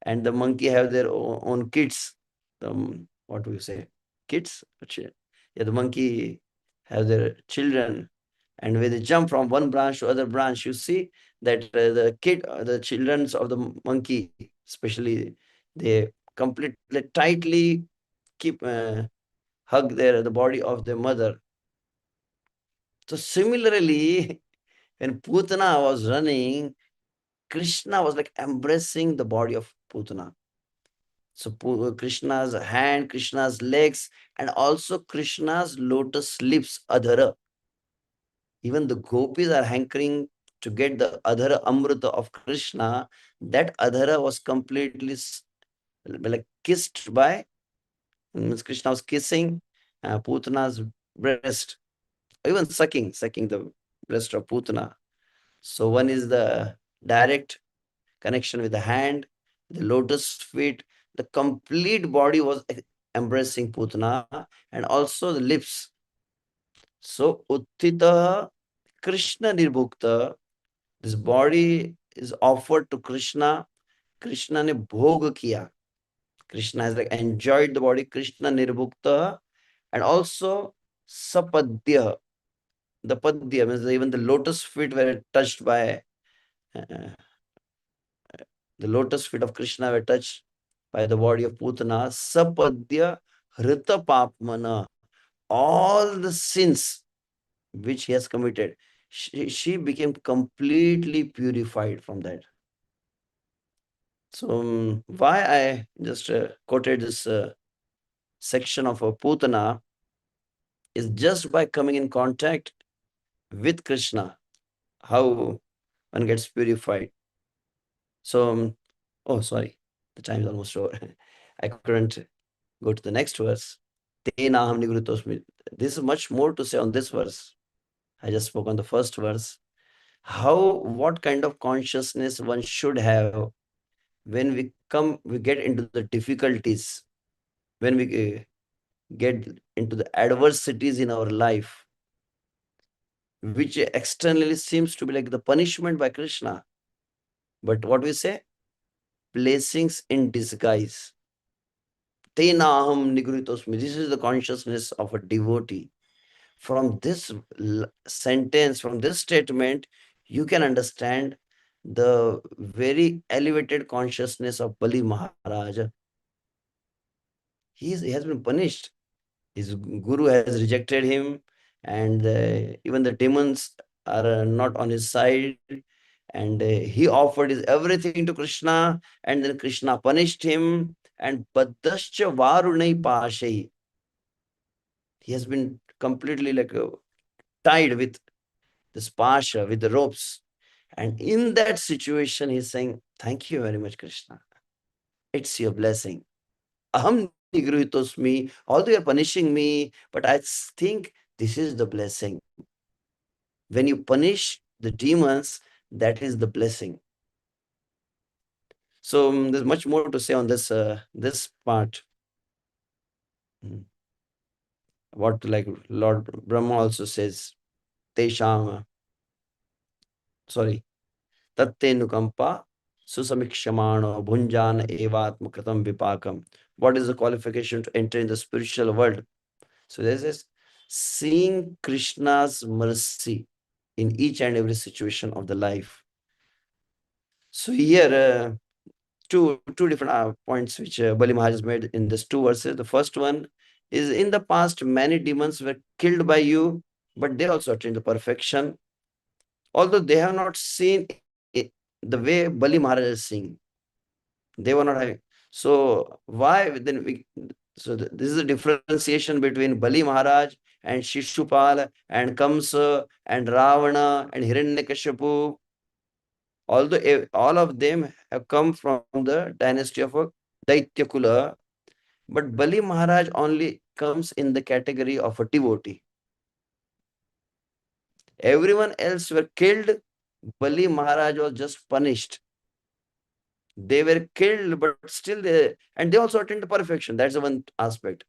and the monkey have their own kids. What do you say? Kids? Yeah, the monkey have their children, and when they jump from one branch to other branch, you see that the children of the monkey, especially, they completely tightly keep hug the body of their mother. So similarly, when Putana was running, Krishna was like embracing the body of Putana. So Krishna's hand, Krishna's legs, and also Krishna's lotus lips, adhara. Even the gopis are hankering to get the adhara amrita of Krishna. That adhara was completely like kissed by, Krishna was kissing Putana's breast, even sucking the breast of Putana. So one is the direct connection with the hand, the lotus feet, the complete body was embracing Putana, and also the lips. So Uttita Krishna Nirbhukta, this body is offered to Krishna. Krishna ne bhog kiya. Krishna has like enjoyed the body, Krishna Nirbhukta, and also Sapadya. The Padya means even the lotus feet were touched by uh, the lotus feet of Krishna were touched by the body of Putana. Sapadya Hrita Papmana. All the sins which he has committed, she became completely purified from that. So why I just quoted this section of Putana is just by coming in contact with Krishna, how one gets purified. So, oh, sorry, the time is almost over. I couldn't go to the next verse. Tenaham nigritosmi. This is much more to say on this verse. I just spoke on the first verse. What kind of consciousness one should have when we get into the difficulties, when we get into the adversities in our life, which externally seems to be like the punishment by Krishna. But what we say? Blessings in disguise. Tenaham nigritosmi. This is the consciousness of a devotee. From this sentence, from this statement, you can understand the very elevated consciousness of Bali Maharaj. He has been punished. His guru has rejected him, and even the demons are not on his side. And he offered his everything to Krishna, and then Krishna punished him. And Baddhascha Varunai Pashai. He has been completely like tied with this pasha, with the ropes. And in that situation, he's saying, thank you very much, Krishna. It's your blessing. Aham nigritosmi, although you're punishing me, but I think this is the blessing. When you punish the demons, that is the blessing. So there's much more to say on this part. What like Lord Brahma also says, Tesham, Tattenukampa Susamikshamaano Bhunjan Evatmakatam Vipakam. What is the qualification to enter in the spiritual world? So this is seeing Krishna's mercy in each and every situation of the life. So here two different points which Bali Maharaj has made in these two verses. The first one is, in the past many demons were killed by you, but they also attained the perfection. Although they have not seen it, the way Bali Maharaj is seeing. They were not having. So why then this is a differentiation between Bali Maharaj and Shishupal and Kamsa and Ravana and Hiranyakashipu. Although all of them have come from the dynasty of a Daityakula, but Bali Maharaj only comes in the category of a devotee. Everyone else were killed. Bali Maharaj was just punished. They were killed, but still and they also attained perfection. That's the one aspect.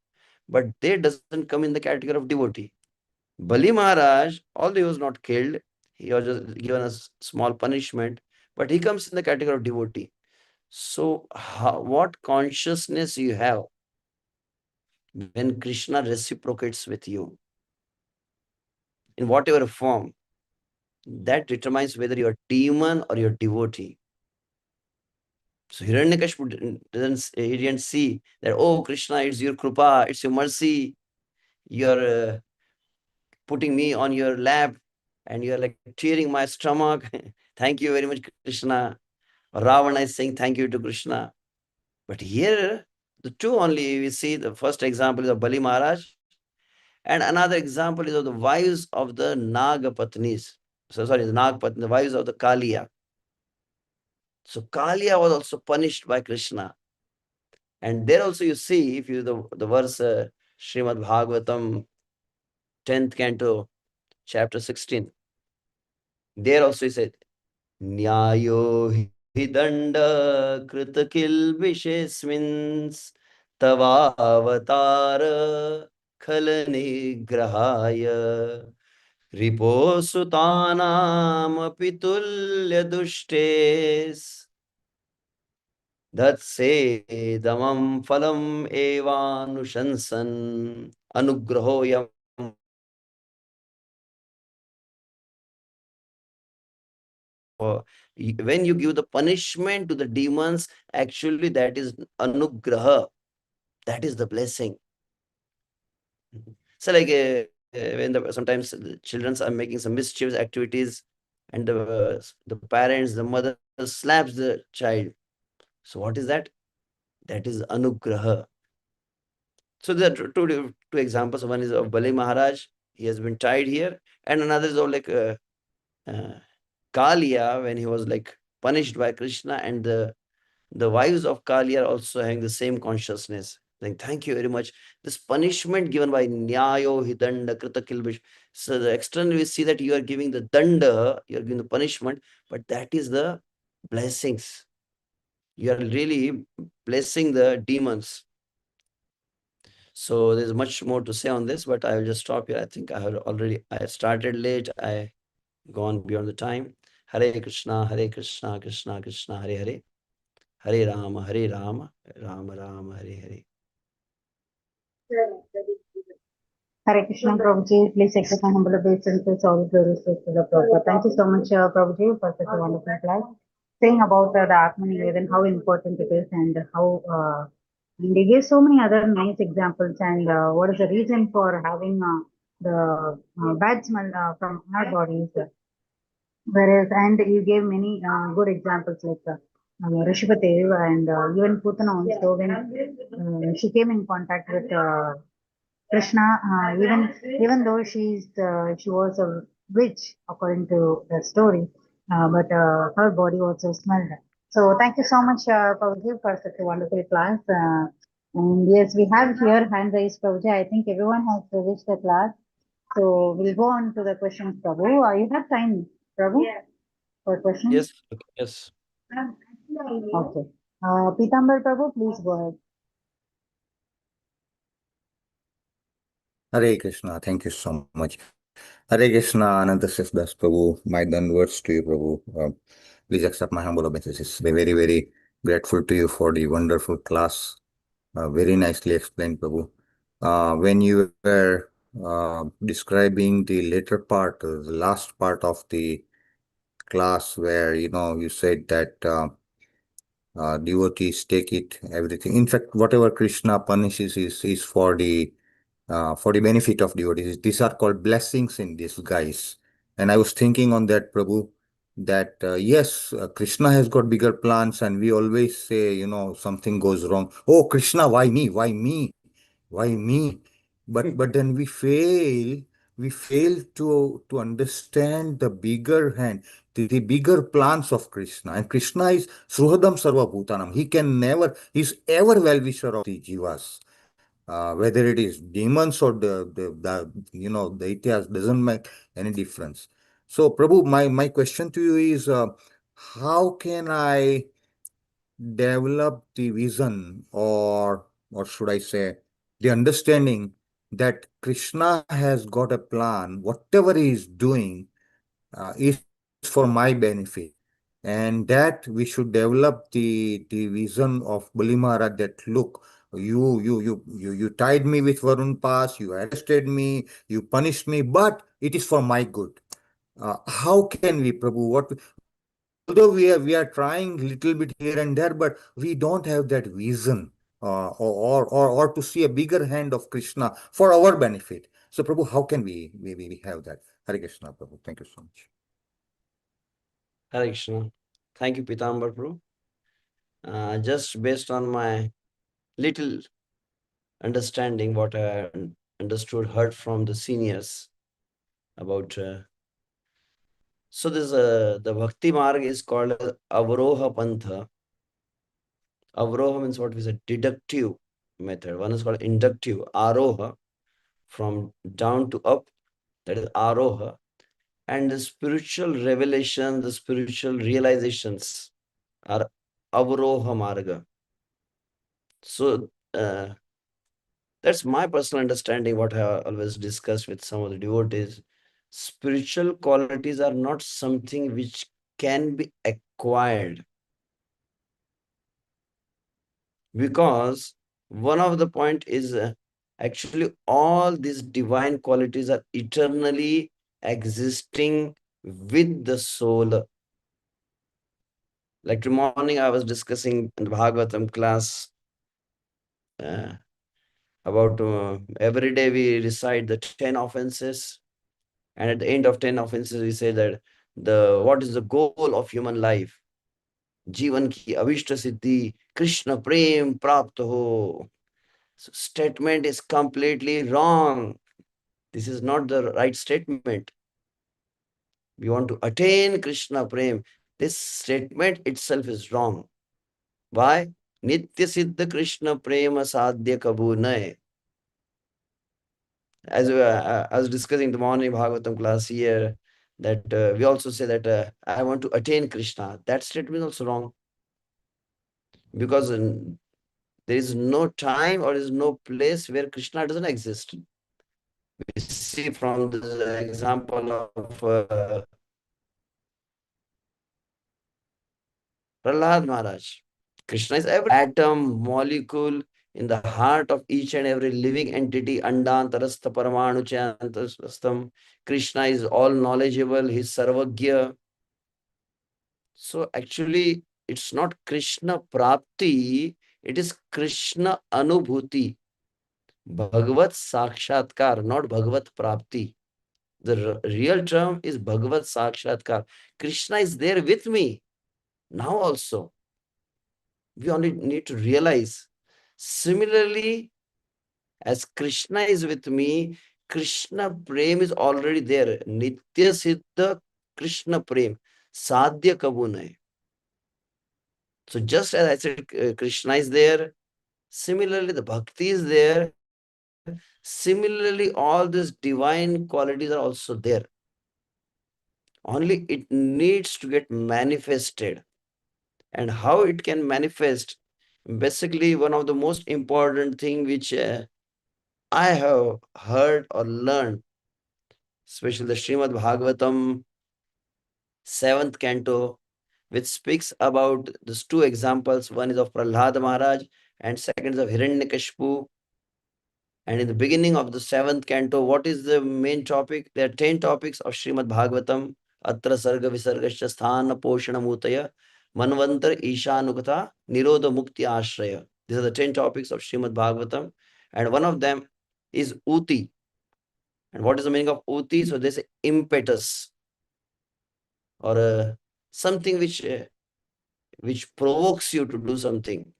But they doesn't come in the category of devotee. Bali Maharaj, although he was not killed, He was just given a small punishment, but he comes in the category of devotee. So, what consciousness you have when Krishna reciprocates with you in whatever form, that determines whether you're demon or you're devotee. So Hiranyakashipu he didn't see that, oh Krishna, it's your krupa, it's your mercy, you're putting me on your lap and you're like tearing my stomach. Thank you very much, Krishna. Ravana is saying thank you to Krishna. But here, the two only we see. The first example is of Bali Maharaj, and another example is of the wives of the Nagapatnis. So sorry, the Nagapatni, the wives of the Kaliya. So Kaliya was also punished by Krishna. And there also you see, if you the verse Srimad Bhagavatam, 10th canto, chapter 16, there also he said, Nyayo hi danda kritakil vishesmins tavavatara khalanigrahaya riposutanam apitulya dushtes Damam phalam evanushansan anugrahoyam. When you give the punishment to the demons, actually that is anugraha. That is the blessing. So like when sometimes the children are making some mischievous activities and the parents, the mother slaps the child. So what is that? That is anugraha. So there are two examples. One is of Bali Maharaj. He has been tied here. And another is of like uh, Kaliya, when he was like punished by Krishna, and the wives of Kaliya are also having the same consciousness. Saying, thank you very much. This punishment given by Nyayo Hidanda Krita Kilbish. So the external we see that you are giving the danda, you are giving the punishment, but that is the blessings. You are really blessing the demons. So there's much more to say on this, but I will just stop here. I think I started late. I gone beyond the time. Hare Krishna, Hare Krishna, Krishna Krishna, Hare Hare. Hare Rama, Hare Rama, Rama Rama, Hare Hare. Hare Krishna, Prabhuji. Please accept my humble obeisances. All glories to the Prabhupada. Thank you so much, Prabhuji, for such a wonderful class. Saying about the Atman Nivedan, how important it is, and how and they gave so many other nice examples. And what is the reason for having the bad smell from our bodies? Whereas, and you gave many good examples like Rishipatev and even Putana also when she came in contact with Krishna, even though she was a witch according to the story, but her body also smelled. So thank you so much, Prabhuji, for such a wonderful class. And yes, we have here hand raised, Prabhuji. I think everyone has reached the class. So we'll go on to the questions, Prabhu. You have time, Prabhu, for questions? Yes, yes. Okay. Pitambar Prabhu, please go ahead. Hare Krishna, thank you so much. Hare Krishna, Anantasesa Das Prabhu, my done words to you, Prabhu. Please accept my humble obeisances. We're very, very grateful to you for the wonderful class. Very nicely explained, Prabhu. When you were describing the later part, the last part of the class where, you said that devotees take it, everything. In fact, whatever Krishna punishes is for the benefit of devotees. These are called blessings in disguise. And I was thinking on that, Prabhu, that yes, Krishna has got bigger plans, and we always say, something goes wrong. Oh, Krishna, why me? Why me? Why me? But then we fail to understand the bigger hand, the bigger plans of Krishna. And Krishna is Sruhadam Sarva Bhutanam. He's ever well-wisher of the jivas. Whether it is demons or the daityas, doesn't make any difference. So, Prabhu, my question to you is, how can I develop the vision, or should I say the understanding that Krishna has got a plan, whatever he is doing, is for my benefit. And that we should develop the vision of Bali Maharaj that look, you tied me with Varun Pass, you arrested me, you punished me, but it is for my good. How can we, Prabhu? Although we are trying little bit here and there, but we don't have that vision, or to see a bigger hand of Krishna for our benefit. So, Prabhu, how can we have that? Hare Krishna, Prabhu. Thank you so much. Hare Krishna. Thank you, Pitambar Prabhu. Just based on my little understanding, what I understood, heard from the seniors about. So this the Bhakti Marg is called as Avroha Pantha. Avroha means what is a deductive method. One is called inductive, Aroha, from down to up, that is Aroha. And the spiritual revelation, the spiritual realizations are Avroha Marga. So that's my personal understanding, what I always discuss with some of the devotees. Spiritual qualities are not something which can be acquired, because one of the point is actually all these divine qualities are eternally existing with the soul. Like tomorrow morning I was discussing in the Bhagavatam class uh, about every day we recite the 10 offenses, and at the end of 10 offenses we say that what is the goal of human life? Jivan ki avishta siddhi, Krishna prem prapta ho. So statement is completely wrong. This is not the right statement. We want to attain Krishna prem. This statement itself is wrong. Why? Nitya siddha Krishna prema sadhya kabhu nae. As I was discussing the morning Bhagavatam class here, that we also say that I want to attain Krishna. That statement is also wrong, because there is no time or is no place where Krishna doesn't exist. We see from the example of Prahlad Maharaj. Krishna is every atom, molecule in the heart of each and every living entity. Andantarastha Paramanu Chantastam. Krishna is all knowledgeable, he is Sarvagya. So actually, it's not Krishna Prapti, it is Krishna Anubhuti. Bhagavat Sakshatkar, not Bhagavat Prapti. The real term is Bhagavat Sakshatkar. Krishna is there with me now also. We only need to realize. Similarly, as Krishna is with me, Krishna Prem is already there. Nitya Siddha Krishna Prem. Sadhya Kabunai. So just as I said, Krishna is there, similarly the Bhakti is there, similarly all these divine qualities are also there. Only it needs to get manifested. And how it can manifest? Basically, one of the most important thing which I have heard or learned, especially the Srimad Bhagavatam, 7th canto, which speaks about these two examples. One is of Prahlad Maharaj and second is of Hiranyakashipu. And in the beginning of the 7th canto, what is the main topic? There are 10 topics of Srimad Bhagavatam. Atra Sarga Visargascha Sthana Poshana Mutaya Manvantar Ishanukata Nirodha Mukti Ashraya. These are the 10 topics of Srimad Bhagavatam. And one of them is Uti. And what is the meaning of Uti? So there's impetus, or something which provokes you to do something.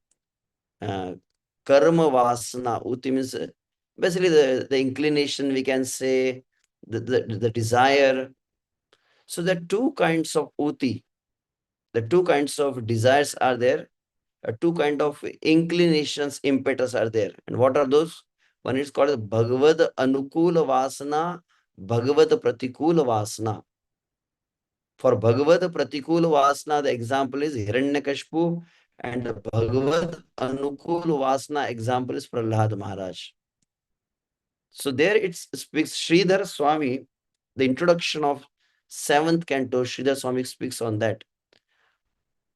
Karma Vasana. Uti means basically the inclination, we can say, the desire. So there are two kinds of Uti. The two kinds of desires are there. Two kinds of inclinations, impetus are there. And what are those? One is called Bhagavad Anukula Vasana, Bhagavad Pratikula Vasana. For Bhagavad Pratikula Vasana, the example is Hiranyakashipu, and the Bhagavad Anukula Vasana example is Prahlad Maharaj. So there it speaks Sridhar Swami, the introduction of 7th canto, Sridhar Swami speaks on that.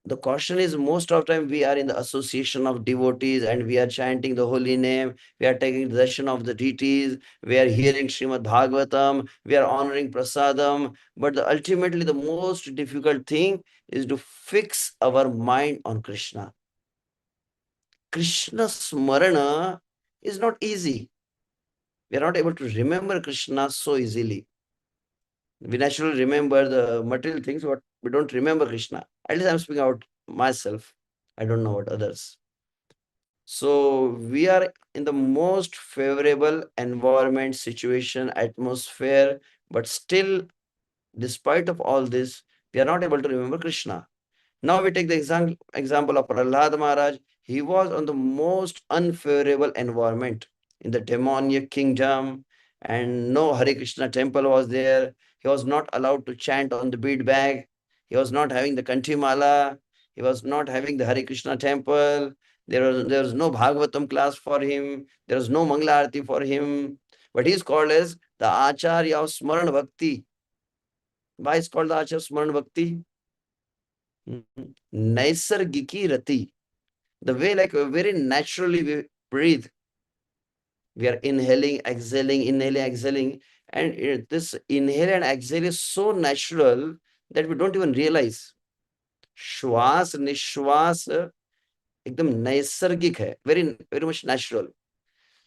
The caution is most of the time we are in the association of devotees and we are chanting the holy name, we are taking the darshan of the deities, we are hearing Srimad Bhagavatam, we are honoring Prasadam, but ultimately the most difficult thing is to fix our mind on Krishna. Krishna Smarana is not easy. We are not able to remember Krishna so easily. We naturally remember the material things, but we don't remember Krishna. At least I'm speaking about myself. I don't know about others. So we are in the most favorable environment, situation, atmosphere, but still, despite of all this, we are not able to remember Krishna. Now we take the example of Prahlad Maharaj. He was on the most unfavorable environment in the demoniac kingdom, and no Hare Krishna temple was there. He was not allowed to chant on the bead bag. He was not having the Kantimala. He was not having the Hare Krishna temple. There was no Bhagavatam class for him. There was no Mangala Arati for him. But he is called as the Acharya of Smaran Bhakti. Why is called the Acharya of Smaran Bhakti? Naisargiki rati. The way like very naturally we breathe. We are inhaling, exhaling. And this inhale and exhale is so natural that we don't even realize. Shwas, nishwas, ekdam naisargik hai. Very, very much natural.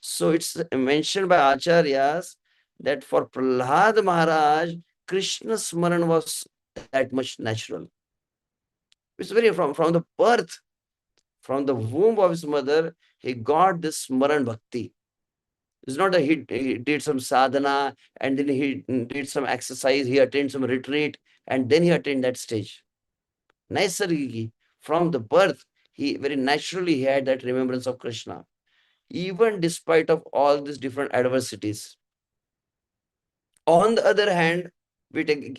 So it's mentioned by Acharyas that for Prahlad Maharaj, Krishna Smaran was that much natural. It's very from the birth. From the womb of his mother, he got this Smaran Bhakti. It's not that he did some sadhana and then he did some exercise, he attended some retreat, and then he attained that stage. Naisargiki, from the birth, he very naturally he had that remembrance of Krishna, even despite of all these different adversities. On the other hand, we can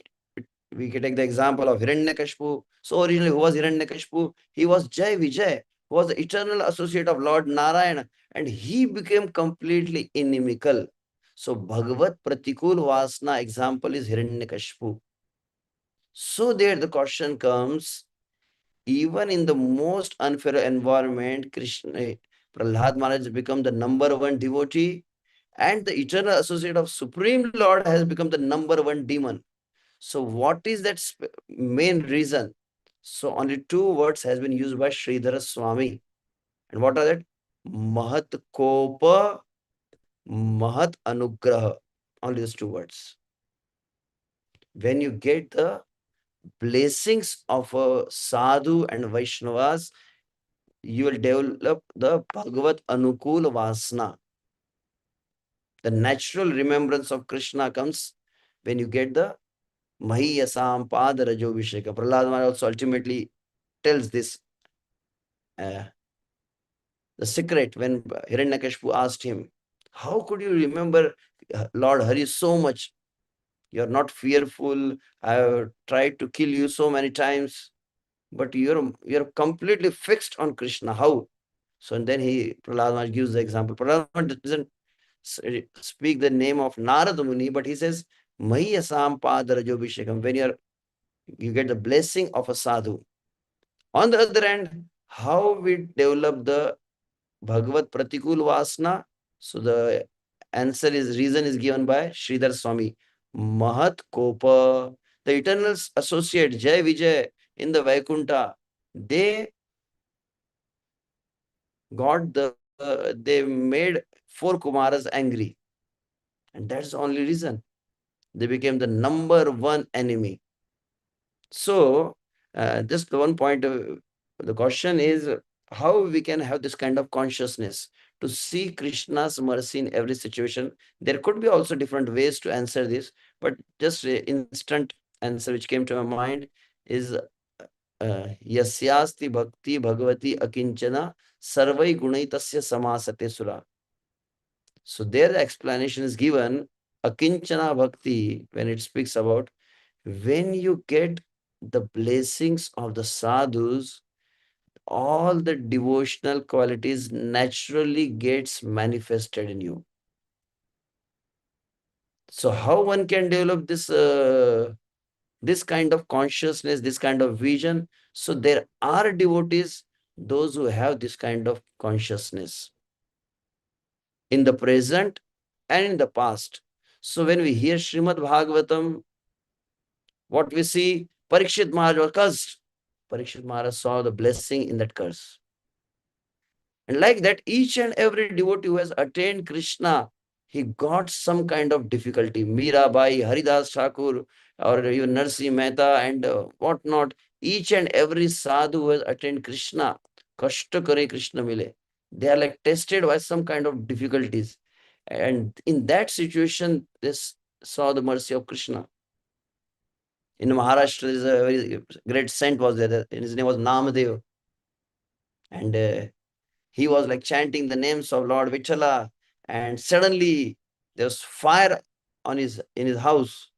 take the example of Hiranyakashipu. So originally, who was Hiranyakashipu? He was Jai Vijay, who was the eternal associate of Lord Narayana, and he became completely inimical. So Bhagavat Pratikul Vasana example is Hiranyakashipu. So there the question comes, even in the most unfair environment, Prahlad Maharaj has become the number one devotee, and the eternal associate of Supreme Lord has become the number one demon. So what is that main reason? So only two words has been used by Sridhara Swami. And what are that? Mahat Kopa, Mahat Anugraha. Only these two words. When you get the blessings of a sadhu and Vaishnavas, you will develop the Bhagavat Anukul Vasana. The natural remembrance of Krishna comes when you get the Mahiyasam Padarajo Visheka. Prahlad Maharaj also ultimately tells this. The secret when Hiranyakashipu asked him, how could you remember Lord Hari so much? You're not fearful. I have tried to kill you so many times, but you're completely fixed on Krishna. How? So and then Prahlad Maharaj gives the example. Prahlad Maharaj doesn't speak the name of Narada Muni, but he says, Mahiyasam Padarajobhishekam, when you get the blessing of a sadhu. On the other hand, how we develop the Bhagavat Pratikul Vasana? So the reason is given by Sridhar Swami. Mahat Kopa, the eternal associate Jai Vijay in the Vaikunta, they they made four Kumaras angry. And that's the only reason. They became the number one enemy. So, just one point, the question is how we can have this kind of consciousness to see Krishna's mercy in every situation. There could be also different ways to answer this, but just instant answer which came to my mind is Yasyasti Bhakti Bhagavati Akinchana Sarvai Gunaitasya Samasate Sura. So there the explanation is given, Akinchana Bhakti, when it speaks about when you get the blessings of the sadhus, all the devotional qualities naturally gets manifested in you. So how one can develop this this kind of consciousness, this kind of vision. So there are devotees, those who have this kind of consciousness in the present and in the past. So when we hear Srimad Bhagavatam, what we see, Parikshit Maharaj was cursed. Parikshit Maharaj saw the blessing in that curse. And like that, each and every devotee who has attained Krishna, he got some kind of difficulty. Mirabai, Haridas Thakur, or even Narsi Mehta and whatnot. Each and every sadhu who has attained Krishna, Kashta Kare Krishna Mile. They are like tested by some kind of difficulties. And in that situation, this saw the mercy of Krishna. In Maharashtra, there is a very great saint was there. His name was Namadev. And he was like chanting the names of Lord Vithala, and suddenly there was fire in his house,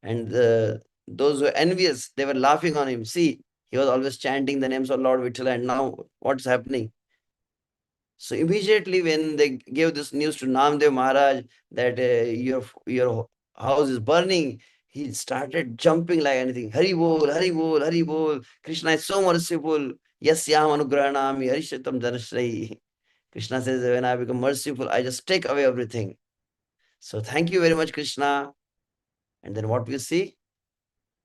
and those who were envious, they were laughing on him. See, he was always chanting the names of Lord Vithala, and now what's happening? So immediately when they gave this news to Namdev Maharaj that your house is burning, he started jumping like anything. Hari bol, Hari bol, Hari bol. Krishna is so merciful. Yasyam anugrahanami harishatam dhanashrayi. Krishna says, when I become merciful, I just take away everything. So thank you very much, Krishna. And then what we see?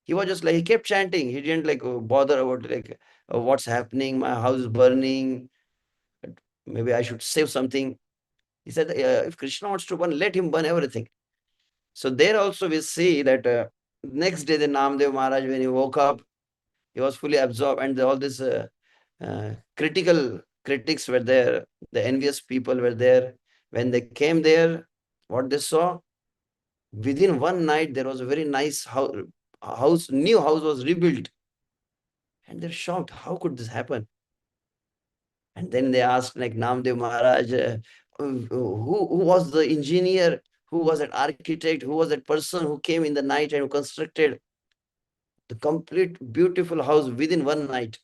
He was just like, he kept chanting. He didn't like bother about like what's happening. My house is burning. Maybe I should save something. He said, if Krishna wants to burn, let him burn everything. So there also we see that next day the Namdev Maharaj, when he woke up, he was fully absorbed, and all these critical critics were there. The envious people were there. When they came there, what they saw, within one night, there was a very nice new house was rebuilt. And they're shocked. How could this happen? And then they asked like Namdev Maharaj, who was the engineer, who was that architect, who was that person who came in the night and who constructed the complete beautiful house within one night.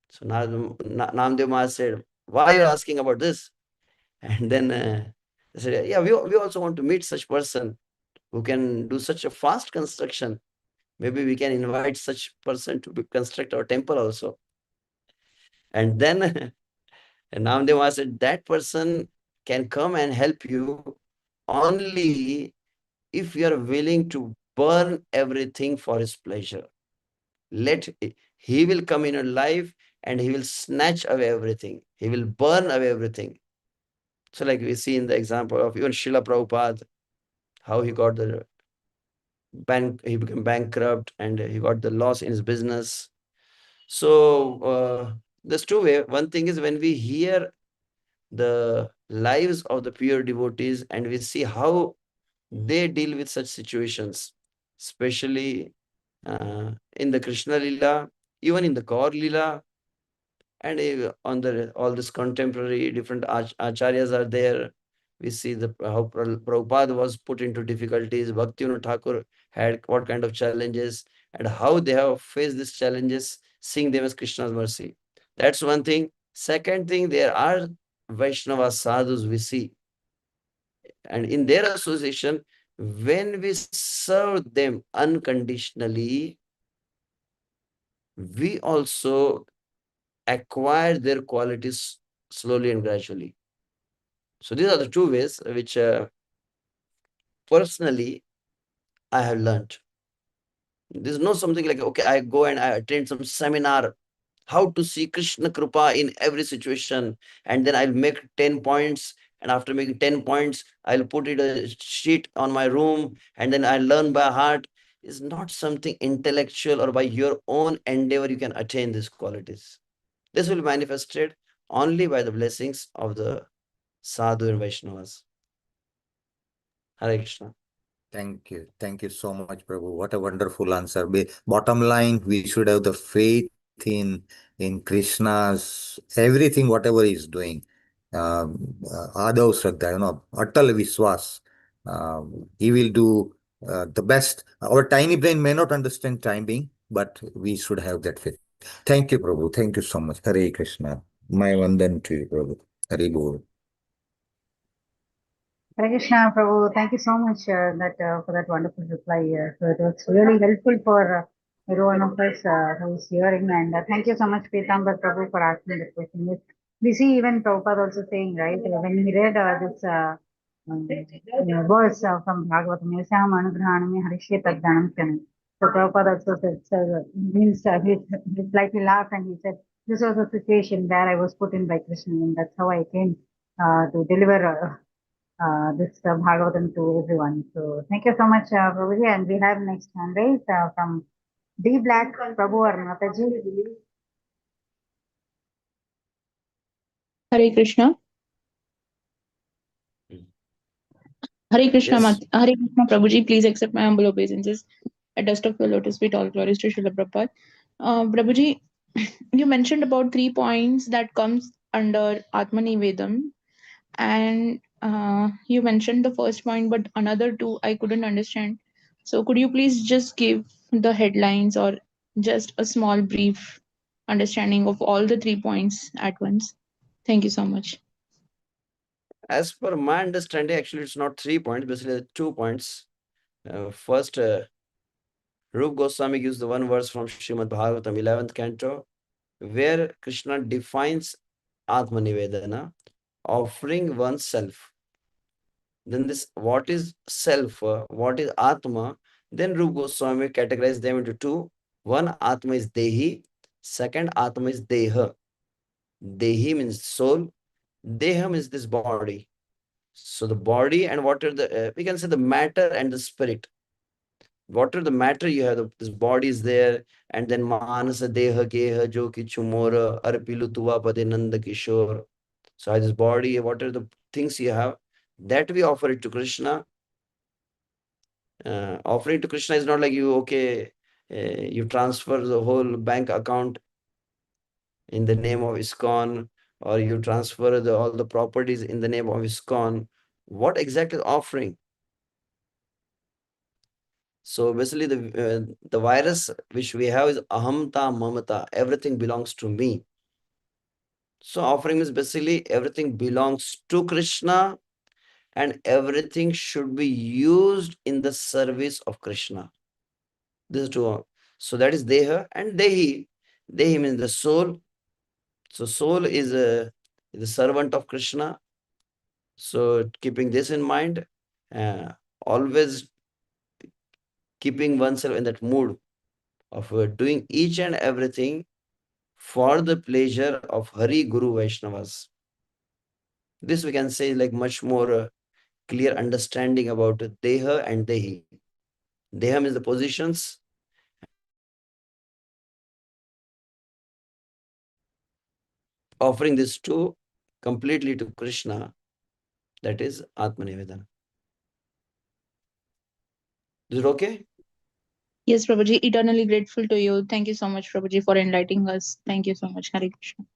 So Namdev Maharaj said, why are you asking about this? And then they said, yeah, we also want to meet such person who can do such a fast construction. Maybe we can invite such person to construct our temple also. And then Namdev Maharaj said, that person can come and help you only if you are willing to burn everything for his pleasure. He will come in your life and he will snatch away everything. He will burn away everything. So like we see in the example of even Srila Prabhupada, how he got the he became bankrupt and he got the loss in his business. So there's two ways. One thing is when we hear the lives of the pure devotees and we see how they deal with such situations, especially in the Krishna Lila, even in the Gaur Lila, and on the all this contemporary different acharyas are there. We see how Prabhupada was put into difficulties, Bhaktivinoda Thakur had what kind of challenges, and how they have faced these challenges, seeing them as Krishna's mercy. That's one thing. Second thing, there are Vaishnava sadhus we see, and in their association, when we serve them unconditionally, we also acquire their qualities slowly and gradually. So these are the two ways which personally I have learned. There's no something like, okay, I go and I attend some seminar, how to see Krishna Kripa in every situation, and then I'll make 10 points, and after making 10 points, I'll put it a sheet on my room, and then I learn by heart. Is not something intellectual or by your own endeavor you can attain these qualities. This will be manifested only by the blessings of the Sadhu and Vaishnavas. Hare Krishna. Thank you. Thank you so much, Prabhu. What a wonderful answer. Bottom line, we should have the faith in Krishna's everything, whatever he's doing. Adav Shraddha, Atal Viswas. He will do the best. Our tiny brain may not understand timing, but we should have that faith. Thank you, Prabhu. Thank you so much. Hare Krishna. My vandan to you, Prabhu. Hare Bol. Hare Krishna, Prabhu. Thank you so much for that wonderful reply. So it was really helpful for every one of us who is hearing. And thank you so much, Pitambar Prabhu, for asking the question. Yes, we see even Prabhupada also saying, right, when he read this verse from Bhagavatam, Yasam Anugrahanami Harishe Taddanam Chana. So Prabhupada also said, means he slightly laughed and he said, this was a situation where I was put in by Krishna, and that's how I came to deliver. This Bhagavatam to everyone. So thank you so much, Prabhuji. And we have next hand raised from D Black, Prabhu or Mataji. Hare Krishna. Mm. Hare Krishna, Yes. Hare Krishna, Prabhuji. Please accept my humble obeisances. At dust of your lotus feet, all glories to Srila Prabhupada. Prabhuji, you mentioned about 3 points that comes under Atmanivedam, and you mentioned the first point, but another two I couldn't understand. So could you please just give the headlines or just a small brief understanding of all the 3 points at once? Thank you so much. As per my understanding, actually, it's not 3 points, basically 2 points. First, Rup Goswami gives the one verse from Srimad Bhagavatam, 11th canto, where Krishna defines Atmanivedana, offering oneself. Then this, what is self, what is Atma? Then Rup Goswami categorizes them into two. One Atma is Dehi, second Atma is Deha. Dehi means soul, Deha means this body. So the body and what are the, we can say the matter and the spirit. What are the matter you have, this body is there, and then Manasa Deha Geha Jo Kichumora Arpilu Tuva Pade Nanda Kishore. So this body, what are the things you have, that we offer it to Krishna. Offering to Krishna is not like you, okay, you transfer the whole bank account in the name of ISKCON, or you transfer all the properties in the name of ISKCON. What exactly is offering? So basically, the virus which we have is ahamta mamata. Everything belongs to me. So offering is basically everything belongs to Krishna, and everything should be used in the service of Krishna. This is two. So that is Deha and Dehi. Dehi means the soul. So soul is the servant of Krishna. So keeping this in mind, always keeping oneself in that mood of doing each and everything for the pleasure of Hari Guru Vaishnavas. This we can say like much more clear understanding about Deha and Dehi. Deha means the positions, offering this to completely to Krishna, that is Atmanivedana. Is it okay? Yes, Prabhuji, eternally grateful to you. Thank you so much, Prabhuji, for enlightening us. Thank you so much. Hare Krishna.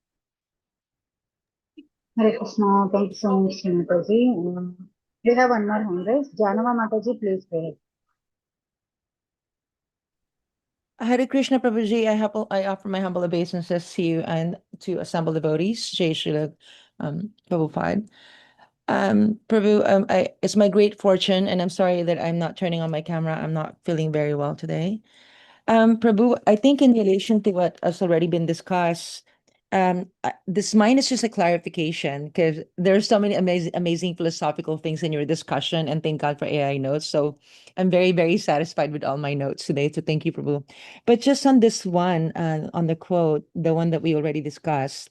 Hare Krishna, thank you so much, Mataji. We have one more hand raised. Janava Mataji, please go ahead. Hare Krishna Prabhuji, I offer my humble obeisances to you and to assembled devotees, Jai Srila Prabhupada. Prabhu, it's my great fortune, and I'm sorry that I'm not turning on my camera. I'm not feeling very well today. Prabhu, I think in relation to what has already been discussed, this mine is just a clarification because there's so many amazing philosophical things in your discussion, and thank God for AI notes. So I'm very, very satisfied with all my notes today. So thank you, Prabhu. But just on this one, on the quote, the one that we already discussed,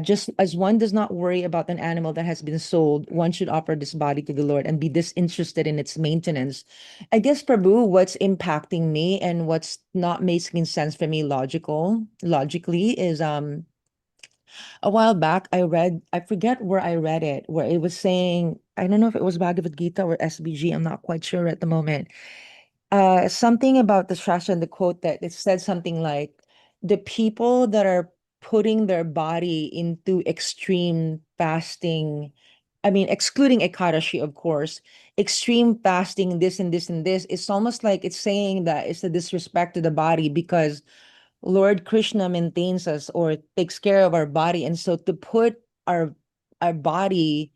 just as one does not worry about an animal that has been sold, one should offer this body to the Lord and be disinterested in its maintenance. I guess, Prabhu, what's impacting me and what's not making sense for me logically is a while back I forget where I read it, where it was saying, I don't know if it was Bhagavad Gita or SBG, I'm not quite sure at the moment. Something about the Shastra and the quote that it said something like the people that are putting their body into extreme fasting, I mean, excluding Ekadashi, of course, extreme fasting, this and this and this, it's almost like it's saying that it's a disrespect to the body because Lord Krishna maintains us or takes care of our body. And so to put our body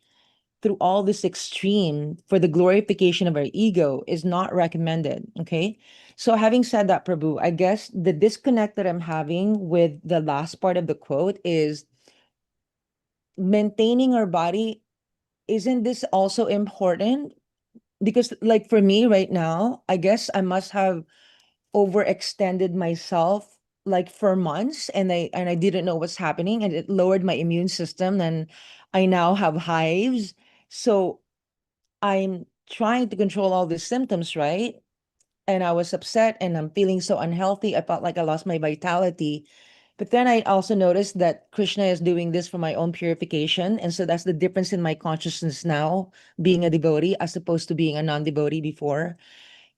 through all this extreme for the glorification of our ego is not recommended. Okay. So having said that, Prabhu, I guess the disconnect that I'm having with the last part of the quote is maintaining our body. Isn't this also important? Because like for me right now, I guess I must have overextended myself like for months, and I didn't know what's happening, and it lowered my immune system, and I now have hives. So I'm trying to control all these symptoms, right? And I was upset and I'm feeling so unhealthy. I felt like I lost my vitality. But then I also noticed that Krishna is doing this for my own purification. And so that's the difference in my consciousness now, being a devotee as opposed to being a non-devotee before.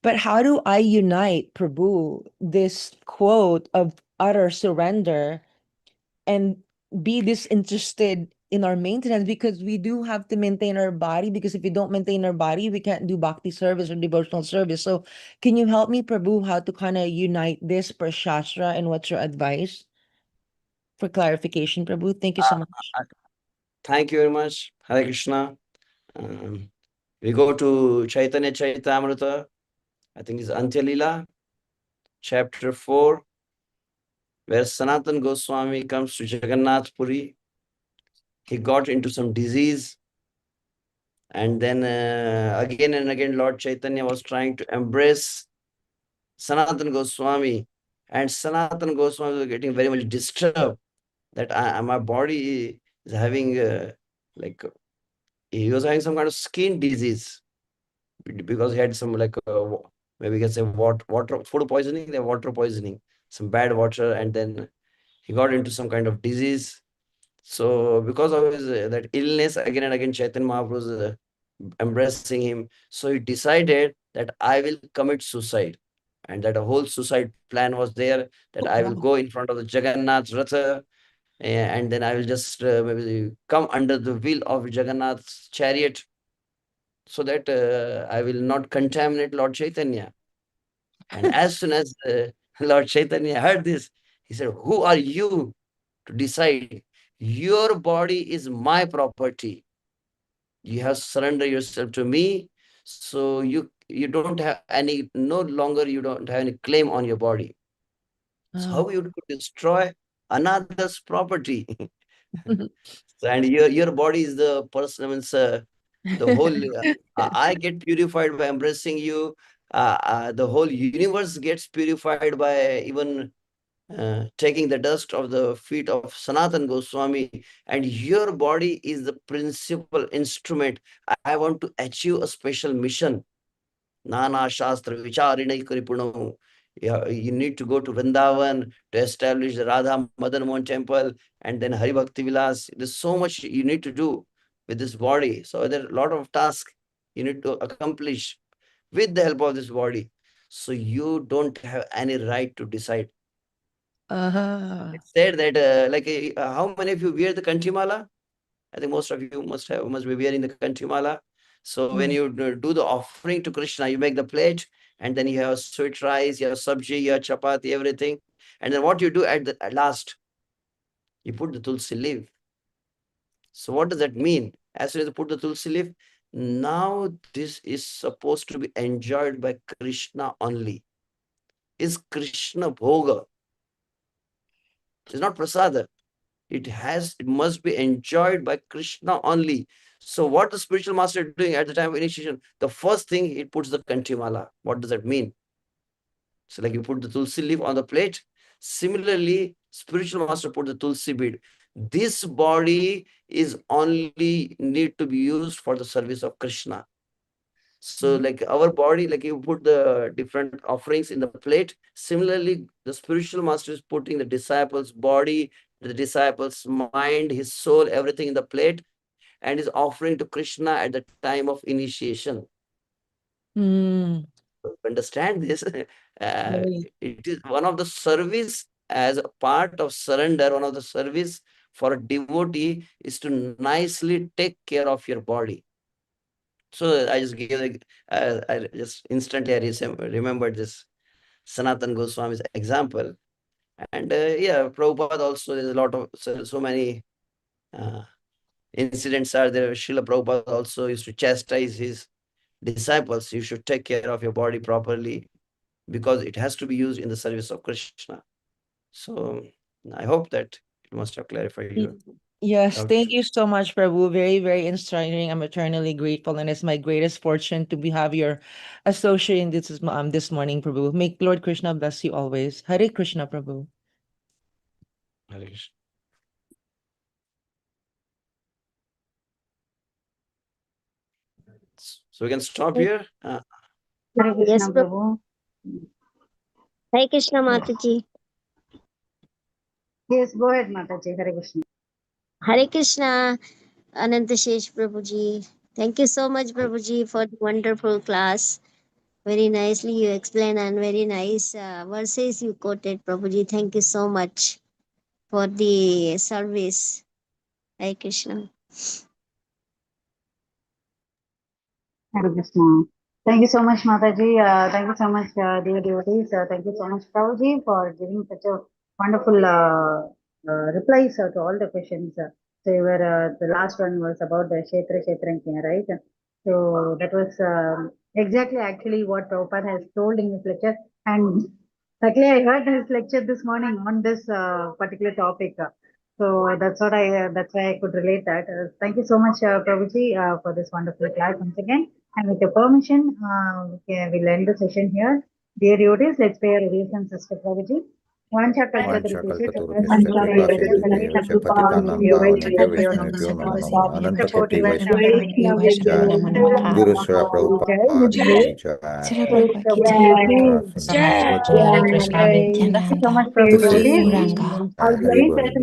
But how do I unite, Prabhu, this quote of utter surrender and be disinterested in our maintenance? Because we do have to maintain our body, because if we don't maintain our body, we can't do bhakti service or devotional service. So can you help me, Prabhu, how to kind of unite this per Shastra, and what's your advice for clarification, Prabhu? Thank you so much. Thank you very much. Hare Krishna. We go to Chaitanya Charitamrita. I think it's Antya Lila, chapter 4, where Sanatan Goswami comes to Jagannath Puri. He got into some disease, and then again and again Lord Chaitanya was trying to embrace Sanatan Goswami, and Sanatan Goswami was getting very much disturbed that my body is having like he was having some kind of skin disease because he had some like maybe you can say water food poisoning, the water poisoning, some bad water, and then he got into some kind of disease. So because of his that illness, again and again Chaitanya Mahaprabhu was embracing him. So he decided that I will commit suicide, and that a whole suicide plan was there, that I will go in front of the Jagannath Ratha, and then I will just maybe come under the wheel of Jagannath's chariot, so that I will not contaminate Lord Chaitanya. And as soon as Lord Chaitanya heard this, he said, "Who are you to decide? Your body is my property. You have surrendered yourself to me, so you don't have any, no longer you don't have any claim on your body. So how you could destroy another's property?" So, and your body is the person, means the whole I get purified by embracing you. The whole universe gets purified by even taking the dust of the feet of Sanatan Goswami, and your body is the principal instrument. I want to achieve a special mission. Nana Shastra Vicharinai Kuripunam. You need to go to Vrindavan to establish the Radha Madan Mohan temple, and then Hari Bhakti Vilas. There's so much you need to do with this body. So there are a lot of tasks you need to accomplish with the help of this body. So you don't have any right to decide. It said that how many of you wear the Kantimala? I think most of you must be wearing the Kantimala. So when you do the offering to Krishna, you make the plate, and then you have sweet rice, you have sabji, you have chapati, everything. And then what you do at last, you put the tulsi leaf. So what does that mean? As soon as you put the tulsi leaf, now this is supposed to be enjoyed by Krishna only. Is Krishna bhoga. It's not prasada. It must be enjoyed by Krishna only. So what the spiritual master is doing at the time of initiation, the first thing he puts the Kantimala. What does that mean? So like you put the tulsi leaf on the plate. Similarly, spiritual master put the tulsi bead. This body is only need to be used for the service of Krishna. So like our body, like you put the different offerings in the plate. Similarly, the spiritual master is putting the disciple's body, the disciple's mind, his soul, everything in the plate, and is offering to Krishna at the time of initiation. Understand this? It is one of the service as a part of surrender. One of the service for a devotee is to nicely take care of your body. So I just gave, I just instantly remembered this Sanatan Goswami's example. And yeah, Prabhupada also, there's a lot of, so many incidents are there. Srila Prabhupada also used to chastise his disciples. You should take care of your body properly because it has to be used in the service of Krishna. So I hope that it must have clarified you. Yes, Doubt. thank you so much, Prabhu. Very, very inspiring. I'm eternally grateful, and it's my greatest fortune to have your associate in this morning, Prabhu. May Lord Krishna bless you always. Hare Krishna, Prabhu. Hare Krishna. So we can stop here. Hare Krishna, Yes, Prabhu. Hare Krishna Mataji. Yes, go ahead, Mataji. Hare Krishna. Hare Krishna Anantasesa Prabhuji. Thank you so much, Prabhuji, for the wonderful class. Very nicely you explained and very nice verses you quoted, Prabhuji. Thank you so much for the service. Hare Krishna. Hare Krishna. Thank you so much, Mataji. Thank you so much, dear devotees. Thank you so much, Prabhuji, for giving such a wonderful replies to all the questions. So, the last one was about the Kshetra Kshetrankya, right? So, that was exactly actually what Prabhupada has told in his lecture. And luckily, I heard his lecture this morning on this particular topic. So that's why I could relate that. Thank you so much, Prabhuji, for this wonderful class once again. And with your permission, we'll end the session here. Dear devotees, let's pay our obeisance to Prabhuji. Guru Sri Prabhupada ki jai. Srila Prabhupada ki jai. Sri Jai Krishna Nityananda. Thank you so much, Prabhu This is devotees. Gauranga. I'll be Hari very Bol.